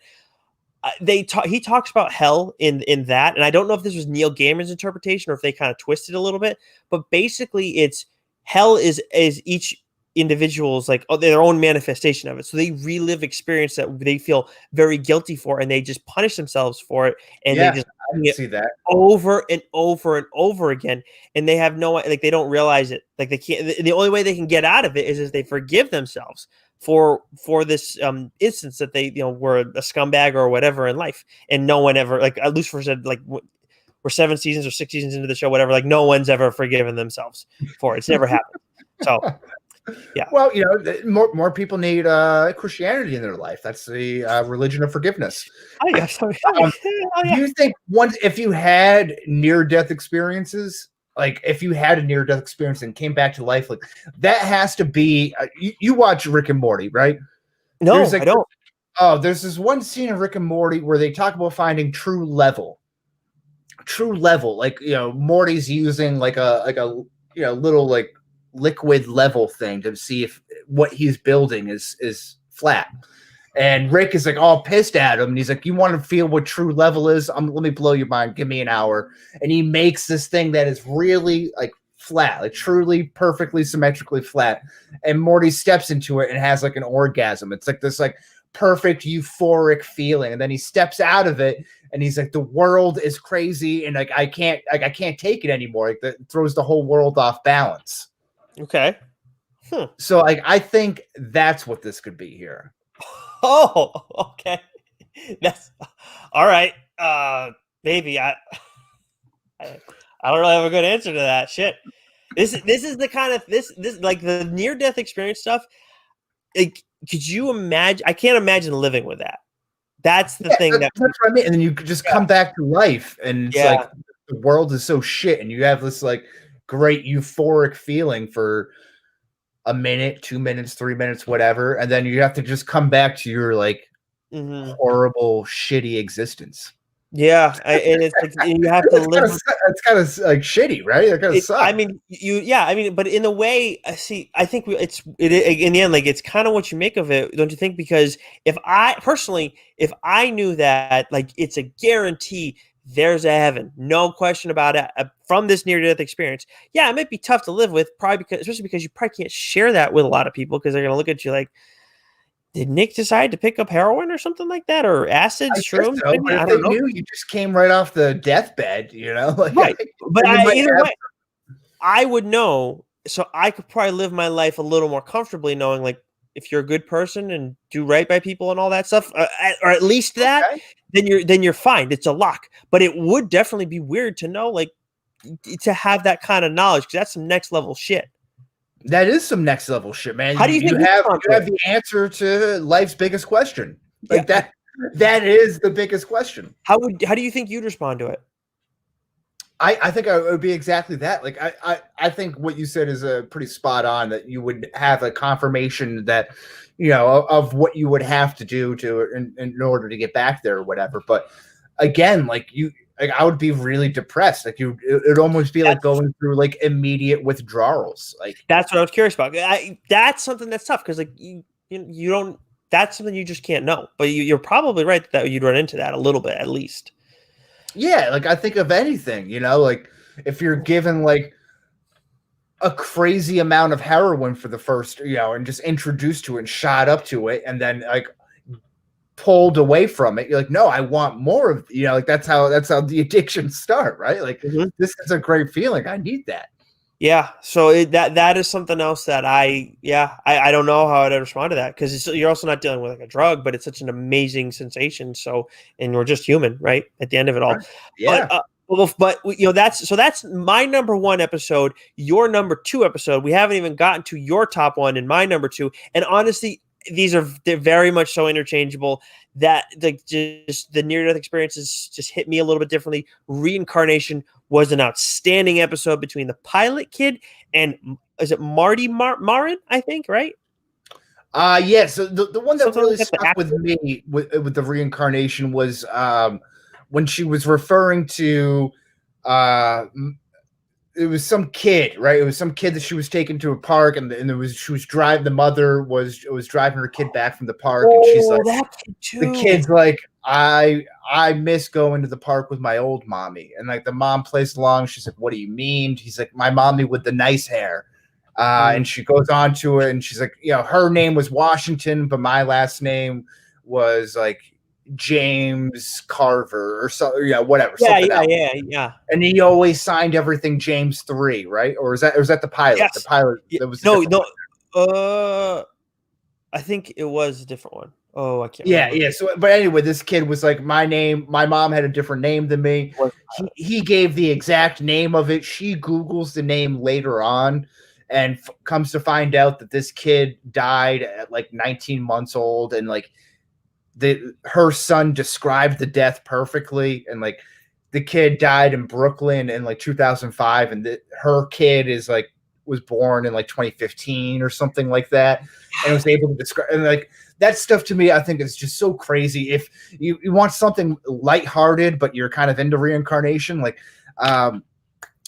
B: He talks about hell in that, and I don't know if this was Neil Gaiman's interpretation or if they kind of twisted a little bit, but basically it's hell is each individual's like their own manifestation of it. So they relive experience that they feel very guilty for, and they just punish themselves for it, and they just
A: see that
B: over and over and over again, and they have they don't realize it. Like they can't. The only way they can get out of it is if they forgive themselves for this instance that they were a scumbag or whatever in life, and no one ever, like Lucifer said, like we're 7 seasons or 6 seasons into the show, whatever, like no one's ever forgiven themselves for it. It's never happened. So Yeah.
A: Well, more people need Christianity in their life. That's the religion of forgiveness.
B: I guess.
A: Do you think if you had near-death experiences, like if you had a near-death experience and came back to life, like that has to be you watch Rick and Morty, right?
B: No, I don't.
A: Oh, there's this one scene in Rick and Morty where they talk about finding true level. Like, Morty's using like a little like liquid level thing to see if what he's building is flat. And Rick is like all pissed at him. And he's like, you want to feel what true level is? Let me blow your mind. Give me an hour. And he makes this thing that is really like flat, like truly perfectly symmetrically flat. And Morty steps into it and has like an orgasm. It's like this like perfect euphoric feeling. And then he steps out of it and he's like, the world is crazy. And like, I can't take it anymore. Like that throws the whole world off balance.
B: Okay.
A: So like, I think that's what this could be here.
B: Oh, okay. That's all right. Maybe I don't really have a good answer to that. Shit. This is the kind of this like the near death experience stuff. Like, could you imagine? I can't imagine living with that. That's the thing. That's
A: what I mean. And then you could just come back to life, and it's like the world is so shit, and you have this like great euphoric feeling for a minute, 2 minutes, 3 minutes, whatever, and then you have to just come back to your like horrible, shitty existence.
B: Yeah, and it's like you have to live.
A: It's kind of like shitty, right? It kind of sucks.
B: I mean, but in a way, see, I think it in the end, like it's kind of what you make of it, don't you think? Because if I knew that, like, it's a guarantee. There's a heaven, no question about it. From this near-death experience, yeah, it might be tough to live with, especially because you probably can't share that with a lot of people because they're gonna look at you like, did Nick decide to pick up heroin or something like that, or acid, shrooms?
A: So, but if they knew you just came right off the deathbed, like,
B: right? But either way, I would know, so I could probably live my life a little more comfortably, knowing like if you're a good person and do right by people and all that stuff, or at least that. Okay. Then you're fine. It's a lock. But it would definitely be weird to know, like, to have that kind of knowledge, because that's some next level shit.
A: That is some next level shit, man.
B: How do you think
A: you have the answer to life's biggest question? Like that is the biggest question.
B: How do you think you'd respond to it?
A: I think it would be exactly that. Like I think what you said is a pretty spot on, that you would have a confirmation that of what you would have to do in order to get back there or whatever. But again, I would be really depressed. Like it'd almost be like going through like immediate withdrawals. Like
B: that's what I was curious about. That's something that's tough because like you don't. That's something you just can't know. But you're probably right that you'd run into that a little bit at least.
A: Yeah, like I think of anything, like if you're given like a crazy amount of heroin for the first, and just introduced to it and shot up to it and then like pulled away from it, you're like, no, I want more of, like that's how the addictions start, right? Like this is a great feeling. I need that.
B: Yeah. So that is something else that I don't know how I'd respond to that, because you're also not dealing with like a drug, but it's such an amazing sensation. So, and we're just human, right? At the end of it all.
A: Yeah.
B: But that's my number one episode, your number two episode. We haven't even gotten to your top one and my number two. And honestly, they're very much so interchangeable that just the near-death experiences just hit me a little bit differently. Reincarnation was an outstanding episode between the pilot kid and is it Marty Marin, I think, right?
A: Yeah. So the one that really stuck with me with the reincarnation was when she was referring to it was some kid, right? It was some kid that she was taken to a park, and the mother was driving her kid back from the park, and she's like, the kid's like, I miss going to the park with my old mommy, and like the mom plays along. She's like, what do you mean? He's like, my mommy with the nice hair. And she goes on to it, and she's like, her name was Washington, but my last name was like James Carver or so, whatever.
B: Yeah.
A: And he always signed everything James 3, right? Or is that the pilot?
B: Yes.
A: The pilot. That was
B: I think it was a different one. Oh, I can't.
A: Yeah. So, but anyway, this kid was like, my mom had a different name than me. He gave the exact name of it. She Googles the name later on, and comes to find out that this kid died at like 19 months old, and like her son described the death perfectly, and like the kid died in Brooklyn in like 2005, and her kid is like was born in like 2015 or something like that, and was able to describe, and like that stuff to me, I think is just so crazy. If you want something lighthearted, but you're kind of into reincarnation, like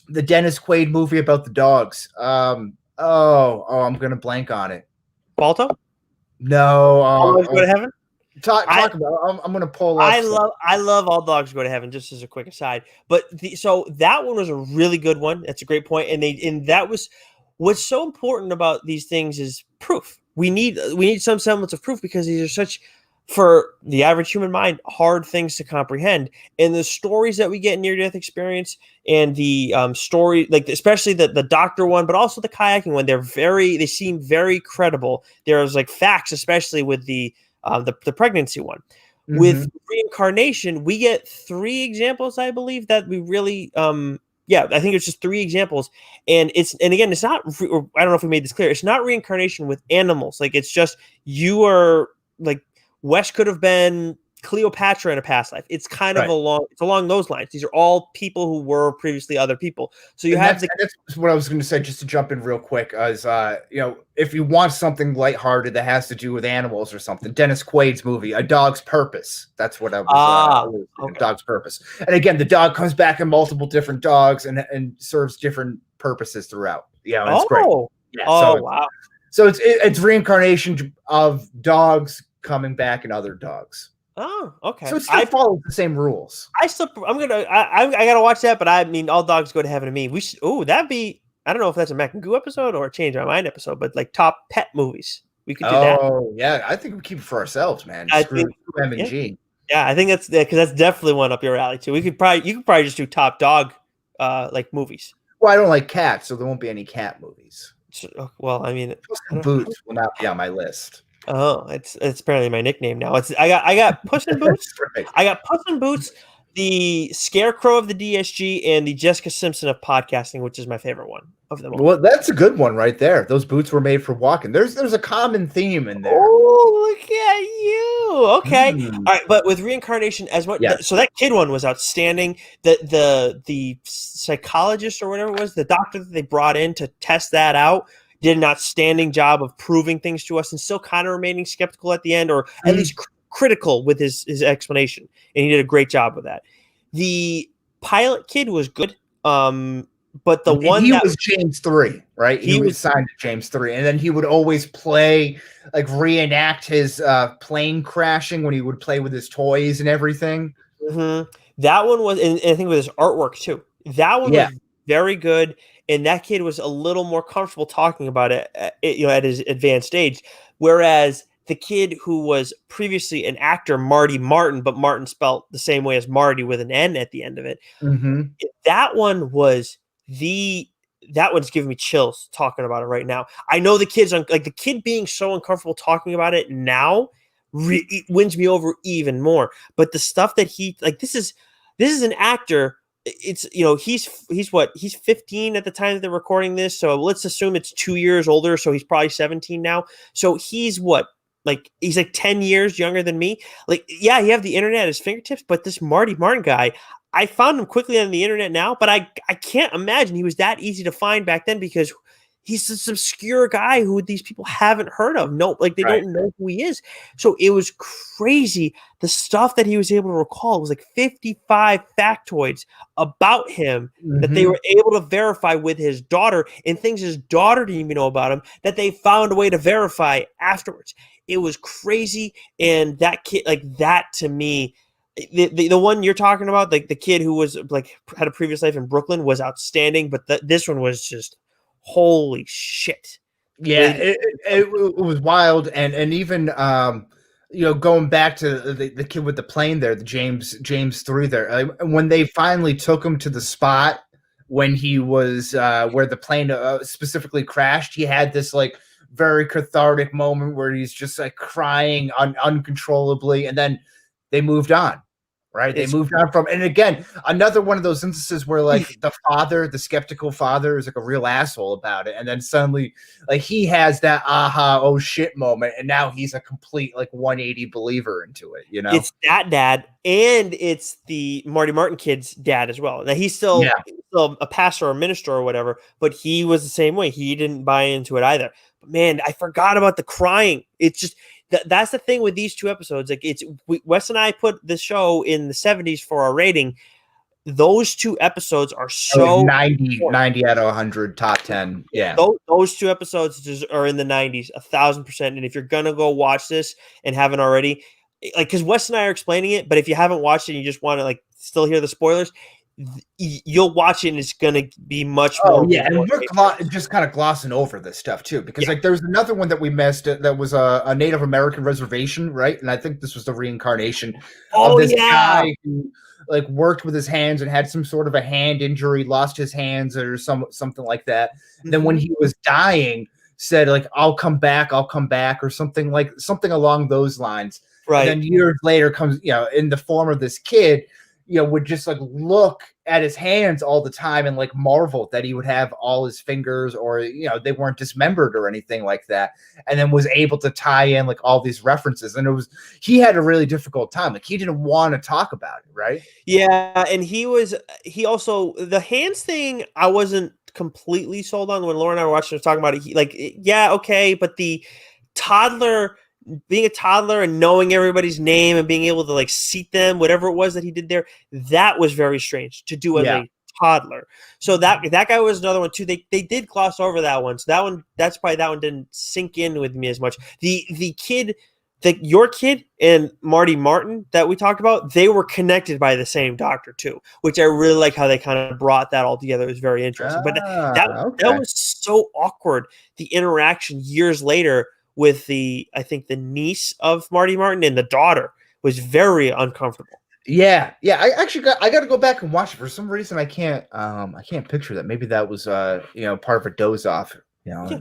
A: the Dennis Quaid movie about the dogs. I'm gonna blank on it.
B: Balto?
A: No.
B: All Dogs Go to Heaven?
A: Talk about it. I'm gonna pull up.
B: I love All Dogs Go to Heaven, just as a quick aside. But so that one was a really good one. That's a great point. And that was what's so important about these things is proof. We need some semblance of proof, because these are such, for the average human mind, hard things to comprehend. And the stories that we get in near-death experience, and the story, like especially the doctor one, but also the kayaking one, they seem very credible. There's like facts, especially with the pregnancy one. Mm-hmm. With reincarnation, we get 3 examples, I believe, that we really I think it's just 3 examples. And again, it's not, I don't know if we made this clear, it's not reincarnation with animals. Like, it's just, you are like, Wes could have been Cleopatra in a past life. It's kind of along those lines. These are all people who were previously other people. So that's
A: what I was going to say, just to jump in real quick, is if you want something lighthearted that has to do with animals or something, Dennis Quaid's movie, A Dog's Purpose. That's what I was. Okay. Dog's Purpose. And again, the dog comes back in multiple different dogs and serves different purposes throughout. Yeah, it's great. Yeah,
B: wow.
A: So it's reincarnation of dogs coming back in other dogs.
B: Oh, okay.
A: So it still follows the same rules.
B: I gotta watch that, but I mean, All Dogs Go to Heaven to me. That'd be, I don't know if that's a Mac and Goo episode or a Change My Mind episode, but like top pet movies. We could do that. Oh
A: yeah, I think we keep it for ourselves, man. Screw M&G.
B: Yeah, I think that's because that's definitely one up your alley too. You could probably just do top dog like movies.
A: Well, I don't like cats, so there won't be any cat movies.
B: So, well, I mean,
A: Puss in Boots will not be on my list.
B: Oh, it's apparently my nickname now. I got Puss in Boots. Right. I got Puss in Boots, the Scarecrow of the DSG, and the Jessica Simpson of podcasting, which is my favorite one of them all.
A: Well, that's a good one right there. Those boots were made for walking. There's a common theme in there.
B: Oh, look at you. Okay. All right, but with reincarnation as much, so that kid one was outstanding. The psychologist or whatever it was, the doctor that they brought in to test that out, did an outstanding job of proving things to us, and still kind of remaining skeptical at the end, or at least critical with his explanation. And he did a great job with that. The pilot kid was good. But the one
A: he was James 3, right? He was signed to James 3, and then he would always reenact his plane crashing when he would play with his toys and everything.
B: Mm-hmm. That one was, and I think with his artwork too. That one was very good, and that kid was a little more comfortable talking about it, at his advanced age. Whereas the kid who was previously an actor, Marty Martin, but Martin spelled the same way as Marty with an N at the end of it. Mm-hmm. That one's giving me chills talking about it right now. I know the kid being so uncomfortable talking about it now wins me over even more. But the stuff that this is an actor. It's, he's 15 at the time that they're recording this. So let's assume it's 2 years older. So he's probably 17 now. So he's he's 10 years younger than me. You have the internet at his fingertips, but this Marty Martin guy, I found him quickly on the internet now, but I can't imagine he was that easy to find back then, because he's this obscure guy who these people haven't heard of. No, they don't know who he is. So it was crazy. The stuff that he was able to recall was 55 factoids about him that they were able to verify with his daughter, and things his daughter didn't even know about him that they found a way to verify afterwards. It was crazy. And that kid, that to me, the one you're talking about, the kid who was had a previous life in Brooklyn, was outstanding. But this one was just, holy shit.
A: Yeah, it was wild. And even going back to the kid with the plane there, the James 3 there, when they finally took him to the spot when he was where the plane specifically crashed, he had this very cathartic moment where he's just crying uncontrollably, and then they moved on. Right. They moved on from, and again, another one of those instances where like the skeptical father is like a real asshole about it. And then suddenly like he has that aha, oh shit moment. And now he's a complete like 180 believer into it, you know?
B: It's that dad, and it's the Marty Martin kid's dad as well. Now he's still a pastor or minister or whatever, but he was the same way. He didn't buy into it either. But man, I forgot about the crying. It's just, that's the thing with these two episodes. Like Wes and I put the show in the 70s for our rating. Those two episodes are so
A: 90 out of 100, top 10. Yeah.
B: Those two episodes are in the 90s, 1,000%. And if you're going to go watch this and haven't already, like, because Wes and I are explaining it, but if you haven't watched it and you just want to like still hear the spoilers, you'll watch it and it's going to be much more.
A: Yeah, and we're just kind of glossing over this stuff too, because like there's another one that we missed that was a Native American reservation, right? And I think this was the reincarnation of this guy who like worked with his hands and had some sort of a hand injury, lost his hands or something like that. Mm-hmm. Then when he was dying, said like I'll come back, or something along those lines. Right. And then years later comes, in the form of this kid, would just like look at his hands all the time and like marvel that he would have all his fingers or, they weren't dismembered or anything like that. And then was able to tie in like all these references. And he had a really difficult time. Like he didn't want to talk about it. Right.
B: Yeah. And he also, the hands thing, I wasn't completely sold on when Laura and I were watching, talking about it. Okay. But the being a toddler and knowing everybody's name and being able to like seat them, whatever it was that he did there, that was very strange to do as a toddler. So that guy was another one too. They did gloss over that one. So that one didn't sink in with me as much. The kid, your kid and Marty Martin that we talked about, they were connected by the same doctor too, which I really like how they kind of brought that all together. It was very interesting. But that was so awkward. The interaction years later with I think the niece of Marty Martin and the daughter was very uncomfortable.
A: Yeah. I actually got to go back and watch it. For some reason I can't picture that. Maybe that was part of a doze off,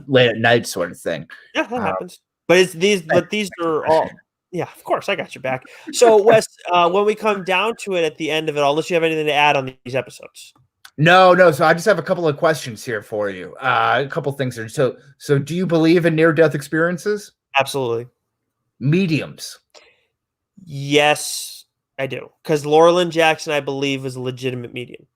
A: late at night sort of thing.
B: Yeah, that happens. But these are all. Yeah, of course, I got your back. So Wes, when we come down to it at the end of it all, unless you have anything to add on these episodes.
A: No. So I just have a couple of questions here for you. A couple things here. So do you believe in near-death experiences?
B: Absolutely.
A: Mediums?
B: Yes, I do. Because Laura Lynn Jackson, I believe, is a legitimate medium.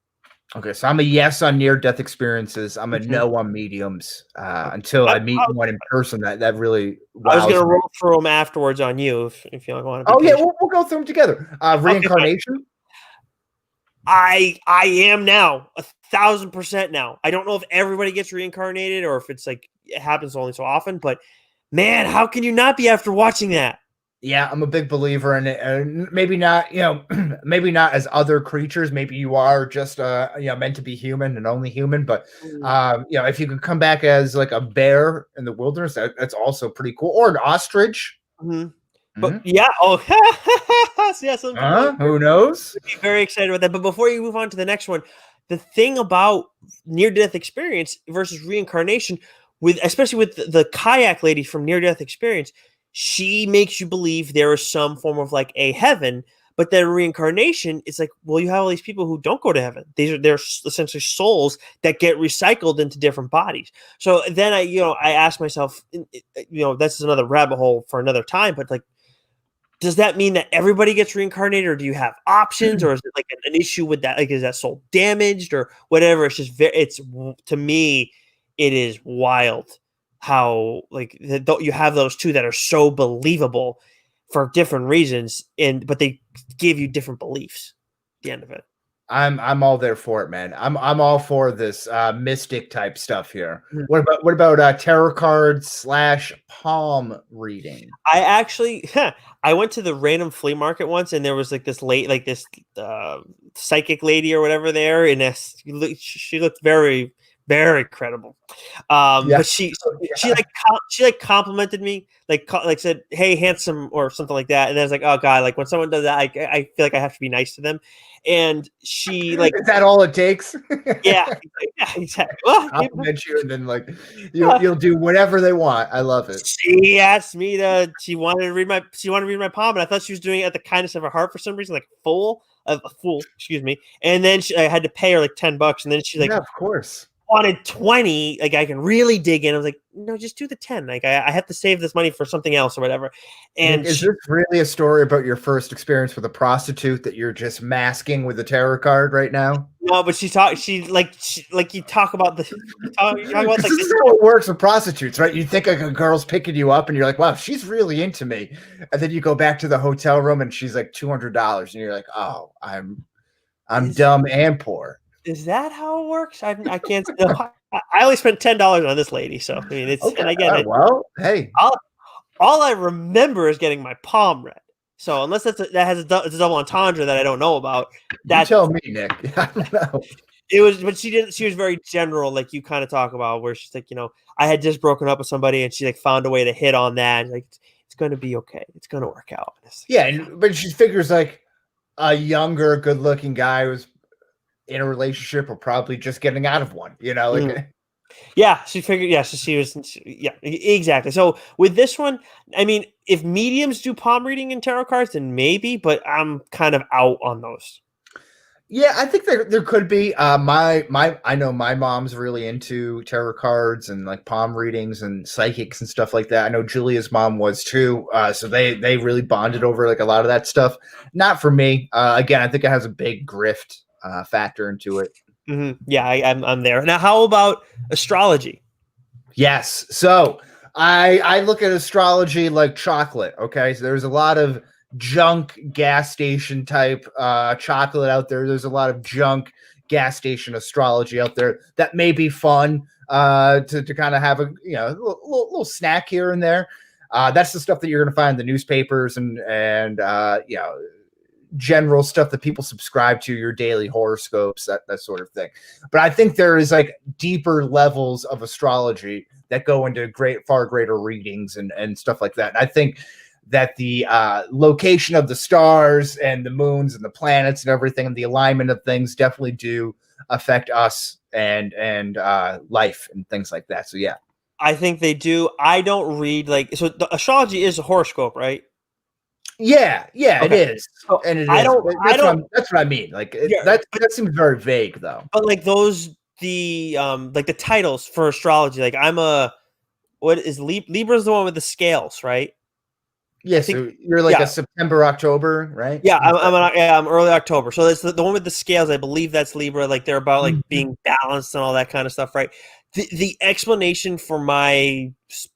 A: Okay, so I'm a yes on near-death experiences. I'm a no on mediums until I meet one in person. That really wows
B: I was going to
A: me.
B: roll through them afterwards on you if you want to.
A: Oh yeah, we'll go through them together. Reincarnation.
B: Okay, I am now 1,000% now. I don't know if everybody gets reincarnated or if it's like it happens only so often, but man, how can you not be after watching that?
A: Yeah, I'm a big believer in it. And maybe not, maybe not as other creatures. Maybe you are just, meant to be human and only human. But, if you could come back as like a bear in the wilderness, that's also pretty cool. Or an ostrich.
B: Mm-hmm. But yeah,
A: who knows?
B: I'd be very excited about that. But before you move on to the next one, the thing about near-death experience versus reincarnation, especially with the kayak lady from near-death experience, she makes you believe there is some form of like a heaven, but then reincarnation, it's like, well, you have all these people who don't go to heaven. They're essentially souls that get recycled into different bodies. So then I ask myself, that's another rabbit hole for another time, but like, does that mean that everybody gets reincarnated, or do you have options, or is it like an issue with that? Like, is that soul damaged or whatever? It's just to me, it is wild how like you have those two that are so believable for different reasons, but they give you different beliefs at the end of it.
A: I'm all there for it, man. I'm all for this mystic type stuff here. Mm-hmm. What about tarot cards / palm reading?
B: I actually I went to the random flea market once, and there was like this psychic lady or whatever there, and she looked very very credible.
A: Yeah.
B: But she complimented me, like said, "Hey, handsome," or something like that. And then I was like, "Oh God!" Like when someone does that, I feel like I have to be nice to them. And she like,
A: is that all it takes?
B: yeah, exactly. Well,
A: Compliment you, and then like you'll do whatever they want. I love it.
B: she asked me to. She wanted to read my palm, and I thought she was doing it at the kindness of her heart for some reason, like a fool, excuse me. And then I had to pay her like $10, and then she like,
A: yeah, of course,
B: wanted 20, like I can really dig in. I was like, no, just do the 10. Like I have to save this money for something else or whatever. And
A: Nick, is this really a story about your first experience with a prostitute that you're just masking with a tarot card right now?
B: no, but you talk about
A: this is how it works with prostitutes, right? You think like a girl's picking you up, and you're like, wow, she's really into me. And then you go back to the hotel room, and she's like $200, and you're like, oh, I'm dumb and poor.
B: Is that how it works? I can't. No, I only spent $10 on this lady, so I mean, it's okay. And again,
A: hey,
B: all I remember is getting my palm read. So unless it's a double entendre that I don't know about,
A: you tell me, Nick. I don't know.
B: It was, but she didn't. She was very general, like you kind of talk about, where she's like, I had just broken up with somebody, and she like found a way to hit on that. And, like it's going to be okay. It's going to work out.
A: Yeah, but she figures like a younger, good-looking guy who's in a relationship or probably just getting out of one, like
B: yeah, she figured, yeah, so she was, yeah, exactly. So with this one, I mean, if mediums do palm reading and tarot cards, then maybe, but I'm kind of out on those.
A: Yeah, I think there could be. I know my mom's really into tarot cards and like palm readings and psychics and stuff like that. I know Julia's mom was too. So they really bonded over like a lot of that stuff. Not for me. Again, I think it has a big grift factor into it.
B: Mm-hmm. Yeah, I'm there. Now, how about astrology?
A: Yes. So I look at astrology like chocolate. Okay. So there's a lot of junk gas station type chocolate out there. There's a lot of junk gas station astrology out there that may be fun to kind of have a little snack here and there. That's the stuff that you're going to find in the newspapers and general stuff that people subscribe to, your daily horoscopes, that sort of thing. But I think there is like deeper levels of astrology that go into far greater readings and stuff like that. And I think that the location of the stars and the moons and the planets and everything and the alignment of things definitely do affect us and life and things like that. So yeah,
B: I think they do. I don't read so the astrology is a horoscope, right?
A: Yeah, okay. It is,
B: so
A: and it is. That's what I mean. Like that seems very vague, though.
B: But like the titles for astrology, like what is Libra's the one with the scales, right?
A: Yeah, so you're like a September, October, right?
B: Yeah, I'm early October. So it's the one with the scales. I believe that's Libra. Like they're about like being balanced and all that kind of stuff, right? The explanation for my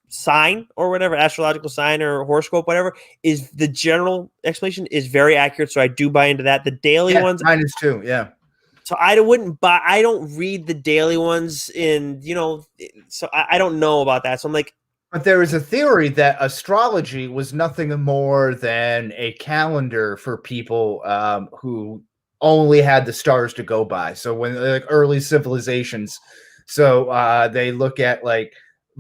B: sign or whatever, astrological sign or horoscope, whatever, is the general explanation is very accurate. So I do buy into that. The daily ones,
A: mine is too. Yeah.
B: So I don't read the daily ones so I don't know about that. So I'm like,
A: but there is a theory that astrology was nothing more than a calendar for people who only had the stars to go by. So when like early civilizations, so they look at like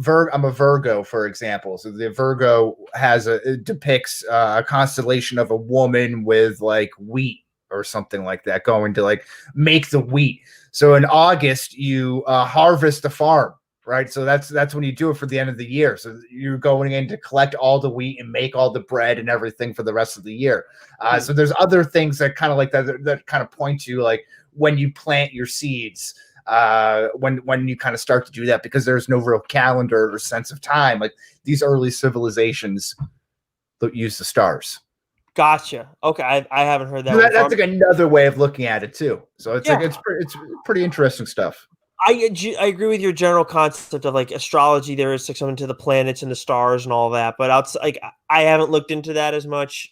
A: I'm a Virgo, for example. So the Virgo it depicts a constellation of a woman with like wheat or something like that, going to like make the wheat. So in August, you harvest the farm, right? So that's when you do it for the end of the year. So you're going in to collect all the wheat and make all the bread and everything for the rest of the year. So there's other things that kind of like that kind of point to like when you plant your seeds, when you kind of start to do that, because there's no real calendar or sense of time. Like these early civilizations that use the stars.
B: Gotcha. Okay, I haven't heard that.
A: That's like another way of looking at it too. So it's like it's pretty interesting stuff.
B: I agree with your general concept of like astrology. There is something to the planets and the stars and all that, but I haven't looked into that as much.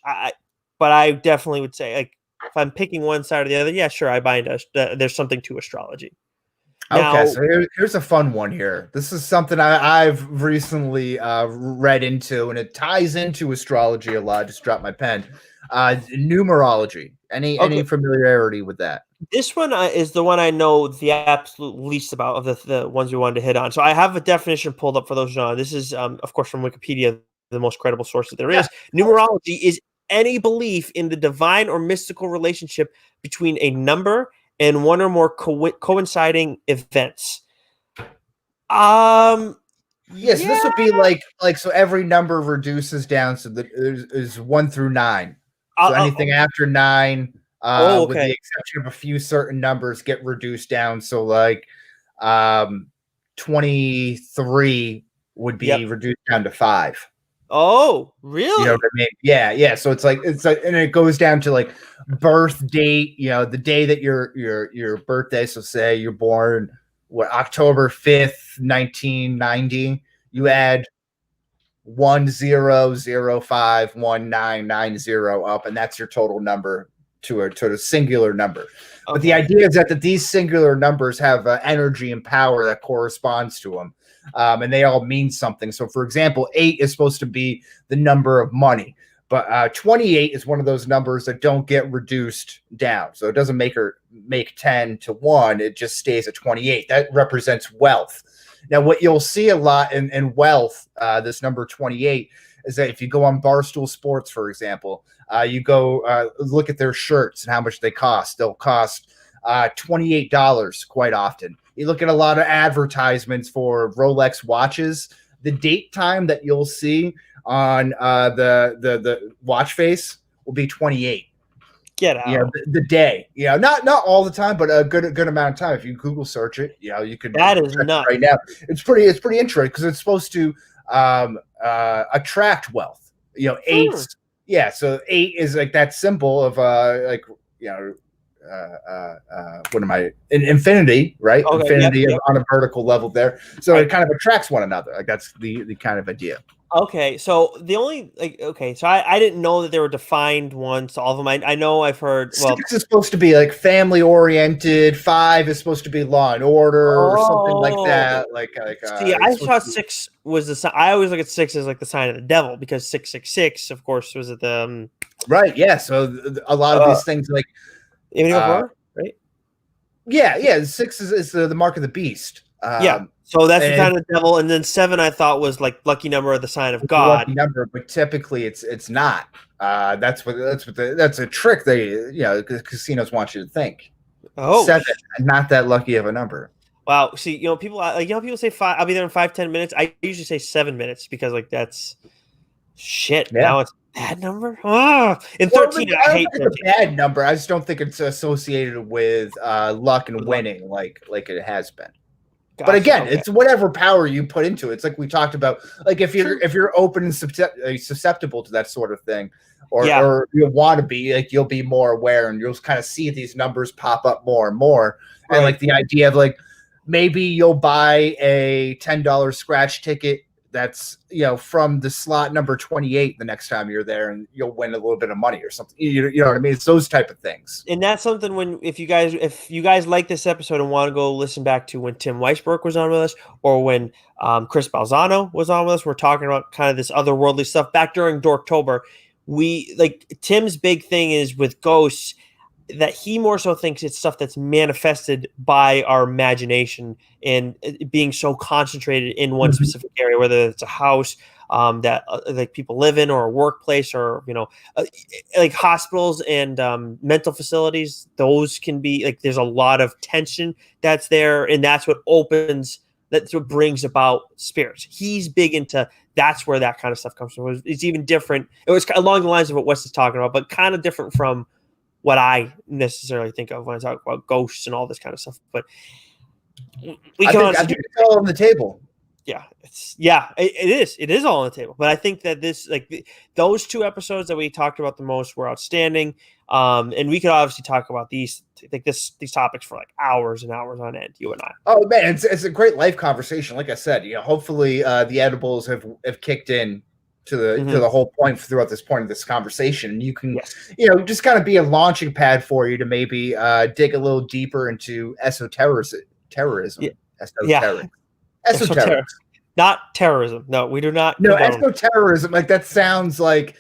B: But I definitely would say like if I'm picking one side or the other, yeah, sure, I buy into there's something to astrology.
A: Okay, so here's a fun one here. This is something I've recently read into, and it ties into astrology a lot. I just dropped my pen. Numerology. Any familiarity with that?
B: This one is the one I know the absolute least about of the ones we wanted to hit on. So I have a definition pulled up for those genres. This is, of course, from Wikipedia, the most credible source that there is. Numerology is any belief in the divine or mystical relationship between a number and one or more coinciding events.
A: Yes, this would be like so every number reduces down, so that is 1 through 9. So anything after 9, with the exception of a few certain numbers, get reduced down. So like 23 would be reduced down to 5.
B: Oh, really?
A: You know what I mean? Yeah. So it's like, and it goes down to like birth date. You know, the day that your birthday. So say you're born October 5th, 1990. You add 10051990 up, and that's your total number to a singular number. Okay. But the idea is that these singular numbers have energy and power that corresponds to them, and they all mean something. So, for example, 8 is supposed to be the number of money, but 28 is one of those numbers that don't get reduced down. So it doesn't make 10 to 1. It just stays at 28. That represents wealth. Now, what you'll see a lot in wealth, this number 28, is that if you go on Barstool Sports, for example, you go look at their shirts and how much they cost. They'll cost $28 quite often. You look at a lot of advertisements for Rolex watches. The date time that you'll see on the watch face will be 28.
B: Get out.
A: Yeah, the day. Yeah, not all the time, but a good amount of time. If you Google search it, you could.
B: That is nuts.
A: Right now, it's pretty interesting because it's supposed to attract wealth. 8. Yeah, so 8 is like that symbol of what am I? Infinity, right? Okay, infinity on a vertical level there. So it kind of attracts one another. Like that's the kind of idea.
B: Okay, so the only so I didn't know that there were defined ones. All of them, I know I've heard.
A: 6 is supposed to be like family oriented. 5 is supposed to be law and order or something like that.
B: See, I saw 6 was the sign. I always look at 6 as like the sign of the devil because 666, of course, was it the
A: right? Yeah, so a lot of these things like
B: right?
A: Yeah. 6 is the mark of the beast.
B: So that's the sign of the devil, and then 7 I thought was like lucky number or the sign of God.
A: Lucky number, but typically it's not. That's a trick casinos want you to think. 7, not that lucky of a number.
B: Wow. See, people say 5. I'll be there in 5-10 minutes. I usually say 7 minutes because that's shit. Yeah. Now it's a bad number. In 13, I hate 13.
A: It's a bad number. I just don't think it's associated with luck and winning like it has been. Gotcha, but again, it's whatever power you put into it. It's like we talked about. Like if you're open and susceptible to that sort of thing, or you want to be, like you'll be more aware and you'll kind of see these numbers pop up more and more. Right. And like the idea of like maybe you'll buy a $10 scratch ticket that's from the slot number 28 the next time you're there, and you'll win a little bit of money or something. You know what I mean? It's those type of things.
B: And that's something if you guys like this episode and want to go listen back to when Tim Weisberg was on with us, or when Chris Balzano was on with us, we're talking about kind of this otherworldly stuff back during Dorktober. We like Tim's big thing is with ghosts that he more so thinks it's stuff that's manifested by our imagination and being so concentrated in one specific area, whether it's a house that like people live in, or a workplace, or like hospitals and mental facilities. Those can be like there's a lot of tension that's there, and that's what brings about spirits. He's big into that's where that kind of stuff comes from. It's even different. It was along the lines of what Wes is talking about, but kind of different from what I necessarily think of when I talk about ghosts and all this kind of stuff. But I
A: think it's all on the table.
B: Yeah, it is all on the table. But I think that those 2 episodes that we talked about the most were outstanding. And we could obviously talk about these topics for like hours and hours on end, you and I.
A: Oh man, it's a great life conversation. Like I said, hopefully the edibles have kicked in to the whole point throughout this point of this conversation. And you can, just kind of be a launching pad for you to maybe dig a little deeper into esotericism.
B: Esoteric. Not terrorism. No, we do not.
A: No, esotericism. Like that sounds like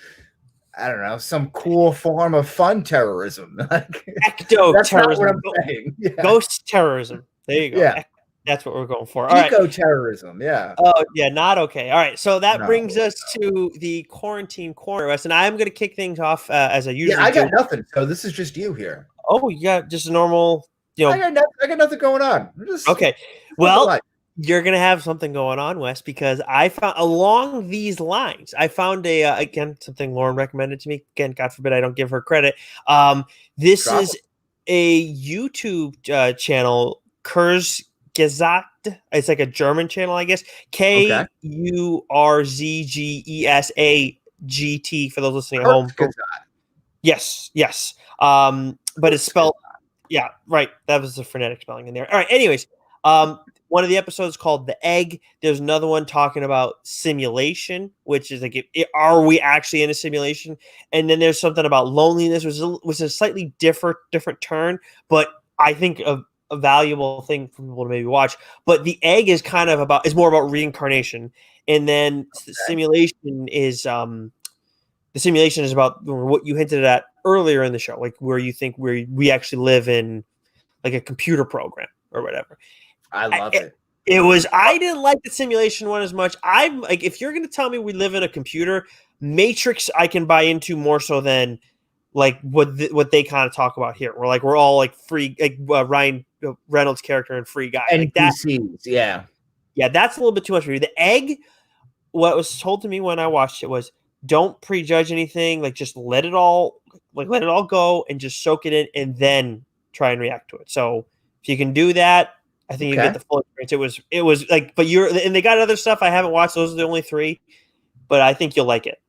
A: I don't know, some cool form of fun terrorism. Like, that's not what
B: Ecto-terrorism.
A: I'm saying. Yeah.
B: Ghost terrorism. There you go.
A: Yeah.
B: That's what we're going for. All right.
A: Eco-terrorism. Yeah.
B: Oh, yeah, not okay. All right. So that
A: No.
B: brings us to the quarantine corner, Wes, and I'm going to kick things off as I
A: Yeah,
B: usually
A: I
B: do.
A: got nothing. So this is just you here.
B: Oh, you got just a normal,
A: I got nothing going on.
B: Okay. Well, you're going to have something going on, Wes, because I found along these lines, I found again, something Lauren recommended to me. Again, God forbid I don't give her credit. This is a YouTube channel, Kurz Gesagt. It's like a German channel, I guess. Kurzgesagt for those listening at home. Yes. But it's spelled, yeah, right. That was the phonetic spelling in there. All right. Anyways, one of the episodes called The Egg. There's another one talking about simulation, which is like, are we actually in a simulation? And then there's something about loneliness, which was a slightly different turn, but I think a valuable thing for people to maybe watch. But The Egg is more about reincarnation, and then the simulation is about what you hinted at earlier in the show, like where you think we actually live in like a computer program or whatever.
A: I love it.
B: I didn't like the simulation one as much. I'm like, if you're going to tell me we live in a computer, Matrix, I can buy into more so than like what they kind of talk about here. We're all like free, like Ryan Reynolds' character and Free Guy.
A: And
B: like that.
A: Yeah,
B: that's a little bit too much for me. The Egg, what was told to me when I watched it was, don't prejudge anything. Like, just let it all go and just soak it in, and then try and react to it. So if you can do that, I think you get the full experience. It was like, but and they got other stuff I haven't watched. Those are the only 3, but I think you'll like it.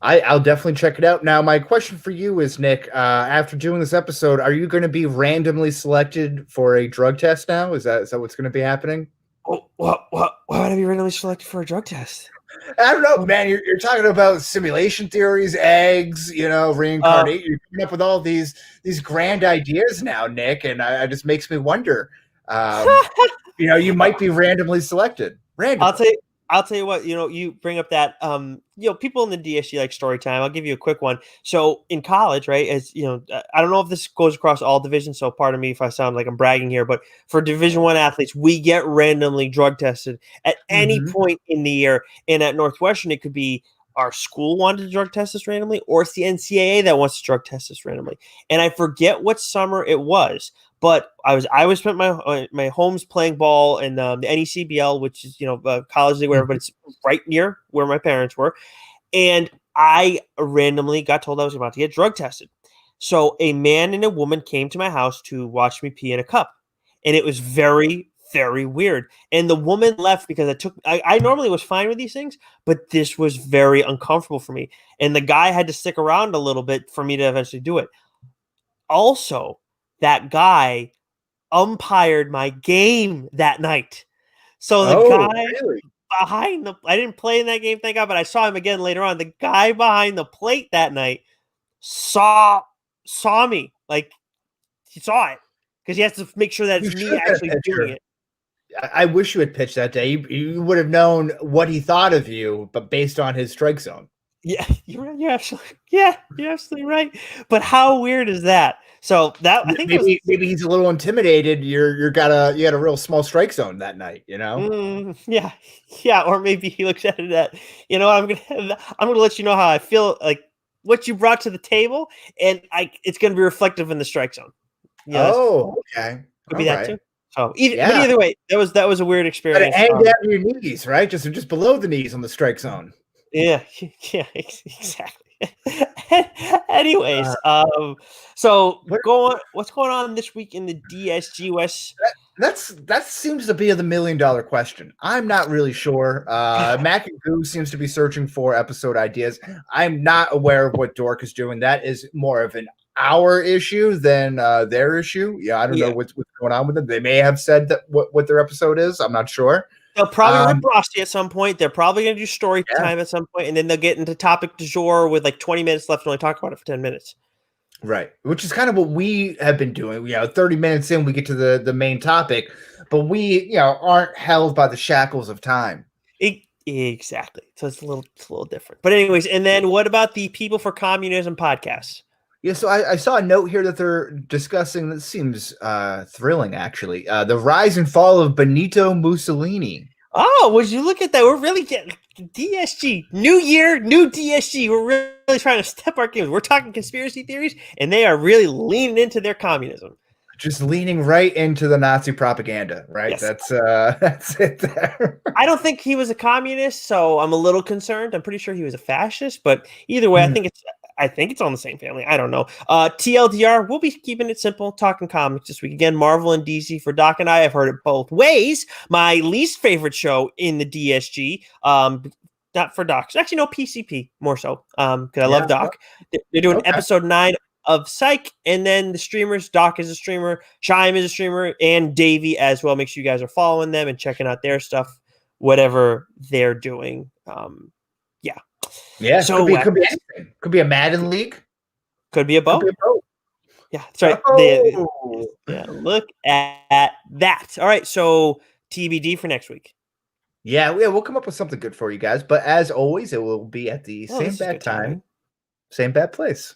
A: I'll definitely check it out. Now, my question for you is, Nick, after doing this episode, are you going to be randomly selected for a drug test now? Is that what's going to be happening?
B: Oh, what? Why would I be randomly selected for a drug test?
A: I don't know, man. You're talking about simulation theories, eggs, reincarnation. You're coming up with all these grand ideas now, Nick, and it just makes me wonder. You might be randomly selected.
B: I'll tell you what. You bring up that people in the DSG like story time. I'll give you a quick one. So in college, right? As I don't know if this goes across all divisions. So pardon me if I sound like I'm bragging here, but for Division I athletes, we get randomly drug tested at any point in the year. And at Northwestern, it could be our school wanted to drug test us randomly, or it's the NCAA that wants to drug test us randomly. And I forget what summer it was. But I was spent my homes playing ball in the NECBL, which is college league, whatever, but it's right near where my parents were, and I randomly got told I was about to get drug tested. So a man and a woman came to my house to watch me pee in a cup, and it was very, very weird. And the woman left because I normally was fine with these things, but this was very uncomfortable for me. And the guy had to stick around a little bit for me to eventually do it. Also, that guy umpired my game that night. So the guy behind I didn't play in that game, thank God, but I saw him again later on. The guy behind the plate that night saw me. Like, he saw it because he has to make sure that it's me actually doing it.
A: I wish you had pitched that day. You would have known what he thought of you, but based on his strike zone.
B: Yeah, you're absolutely right. But how weird is that? So that I think
A: maybe he's a little intimidated. You had a real small strike zone that night,
B: Yeah, or maybe he looks at it at, I'm gonna let you know how I feel, like what you brought to the table, and it's gonna be reflective in the strike zone.
A: Okay,
B: could be that too. So either way, that was a weird experience.
A: Hang down your knees, right? Just below the knees on the strike zone.
B: Yeah, exactly. Anyways, so what's going on this week in the DSG West?
A: That seems to be the $1 million question. I'm not really sure. Mac and Goo seems to be searching for episode ideas. I'm not aware of what Dork is doing. That is more of our issue than their issue. Yeah, I don't know what's going on with them. They may have said that what their episode is. I'm not sure.
B: They'll probably rip Rossi at some point. They're probably going to do story time at some point, and then they'll get into topic du jour with like 20 minutes left and only talk about it for 10 minutes.
A: Right, which is kind of what we have been doing. 30 minutes in, we get to the main topic, but we aren't held by the shackles of time.
B: Exactly. So it's a little different. But anyways, and then what about the People for Communism podcast?
A: Yeah, so I saw a note here that they're discussing. That seems thrilling, actually. The rise and fall of Benito Mussolini.
B: Oh, would you look at that? We're really getting DSG. New year, new DSG. We're really trying to step our games. We're talking conspiracy theories, and they are really leaning into their communism.
A: Just leaning right into the Nazi propaganda, right?
B: Yes.
A: That's it there.
B: I don't think he was a communist, so I'm a little concerned. I'm pretty sure he was a fascist, but either way, I think it's on the same family. I don't know. TLDR, we'll be keeping it simple, talking comics this week. Again, Marvel and DC for Doc and I. I've heard it both ways. My least favorite show in the DSG, not for Doc. Actually, no, PCP more so, because I love Doc. They're doing episode 9 of Psych, and then the streamers. Doc is a streamer, Chime is a streamer, and Davey as well. Make sure you guys are following them and checking out their stuff, whatever they're doing.
A: Yeah,
B: so
A: could be anything. Could be a Madden league.
B: Could be a boat. Yeah, that's right.
A: Oh.
B: Look at that. All right, so TBD for next week.
A: Yeah, we'll come up with something good for you guys. But as always, it will be at the same bad time, same bad place.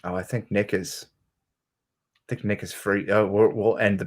A: Oh, I think Nick is free. Oh, we'll end the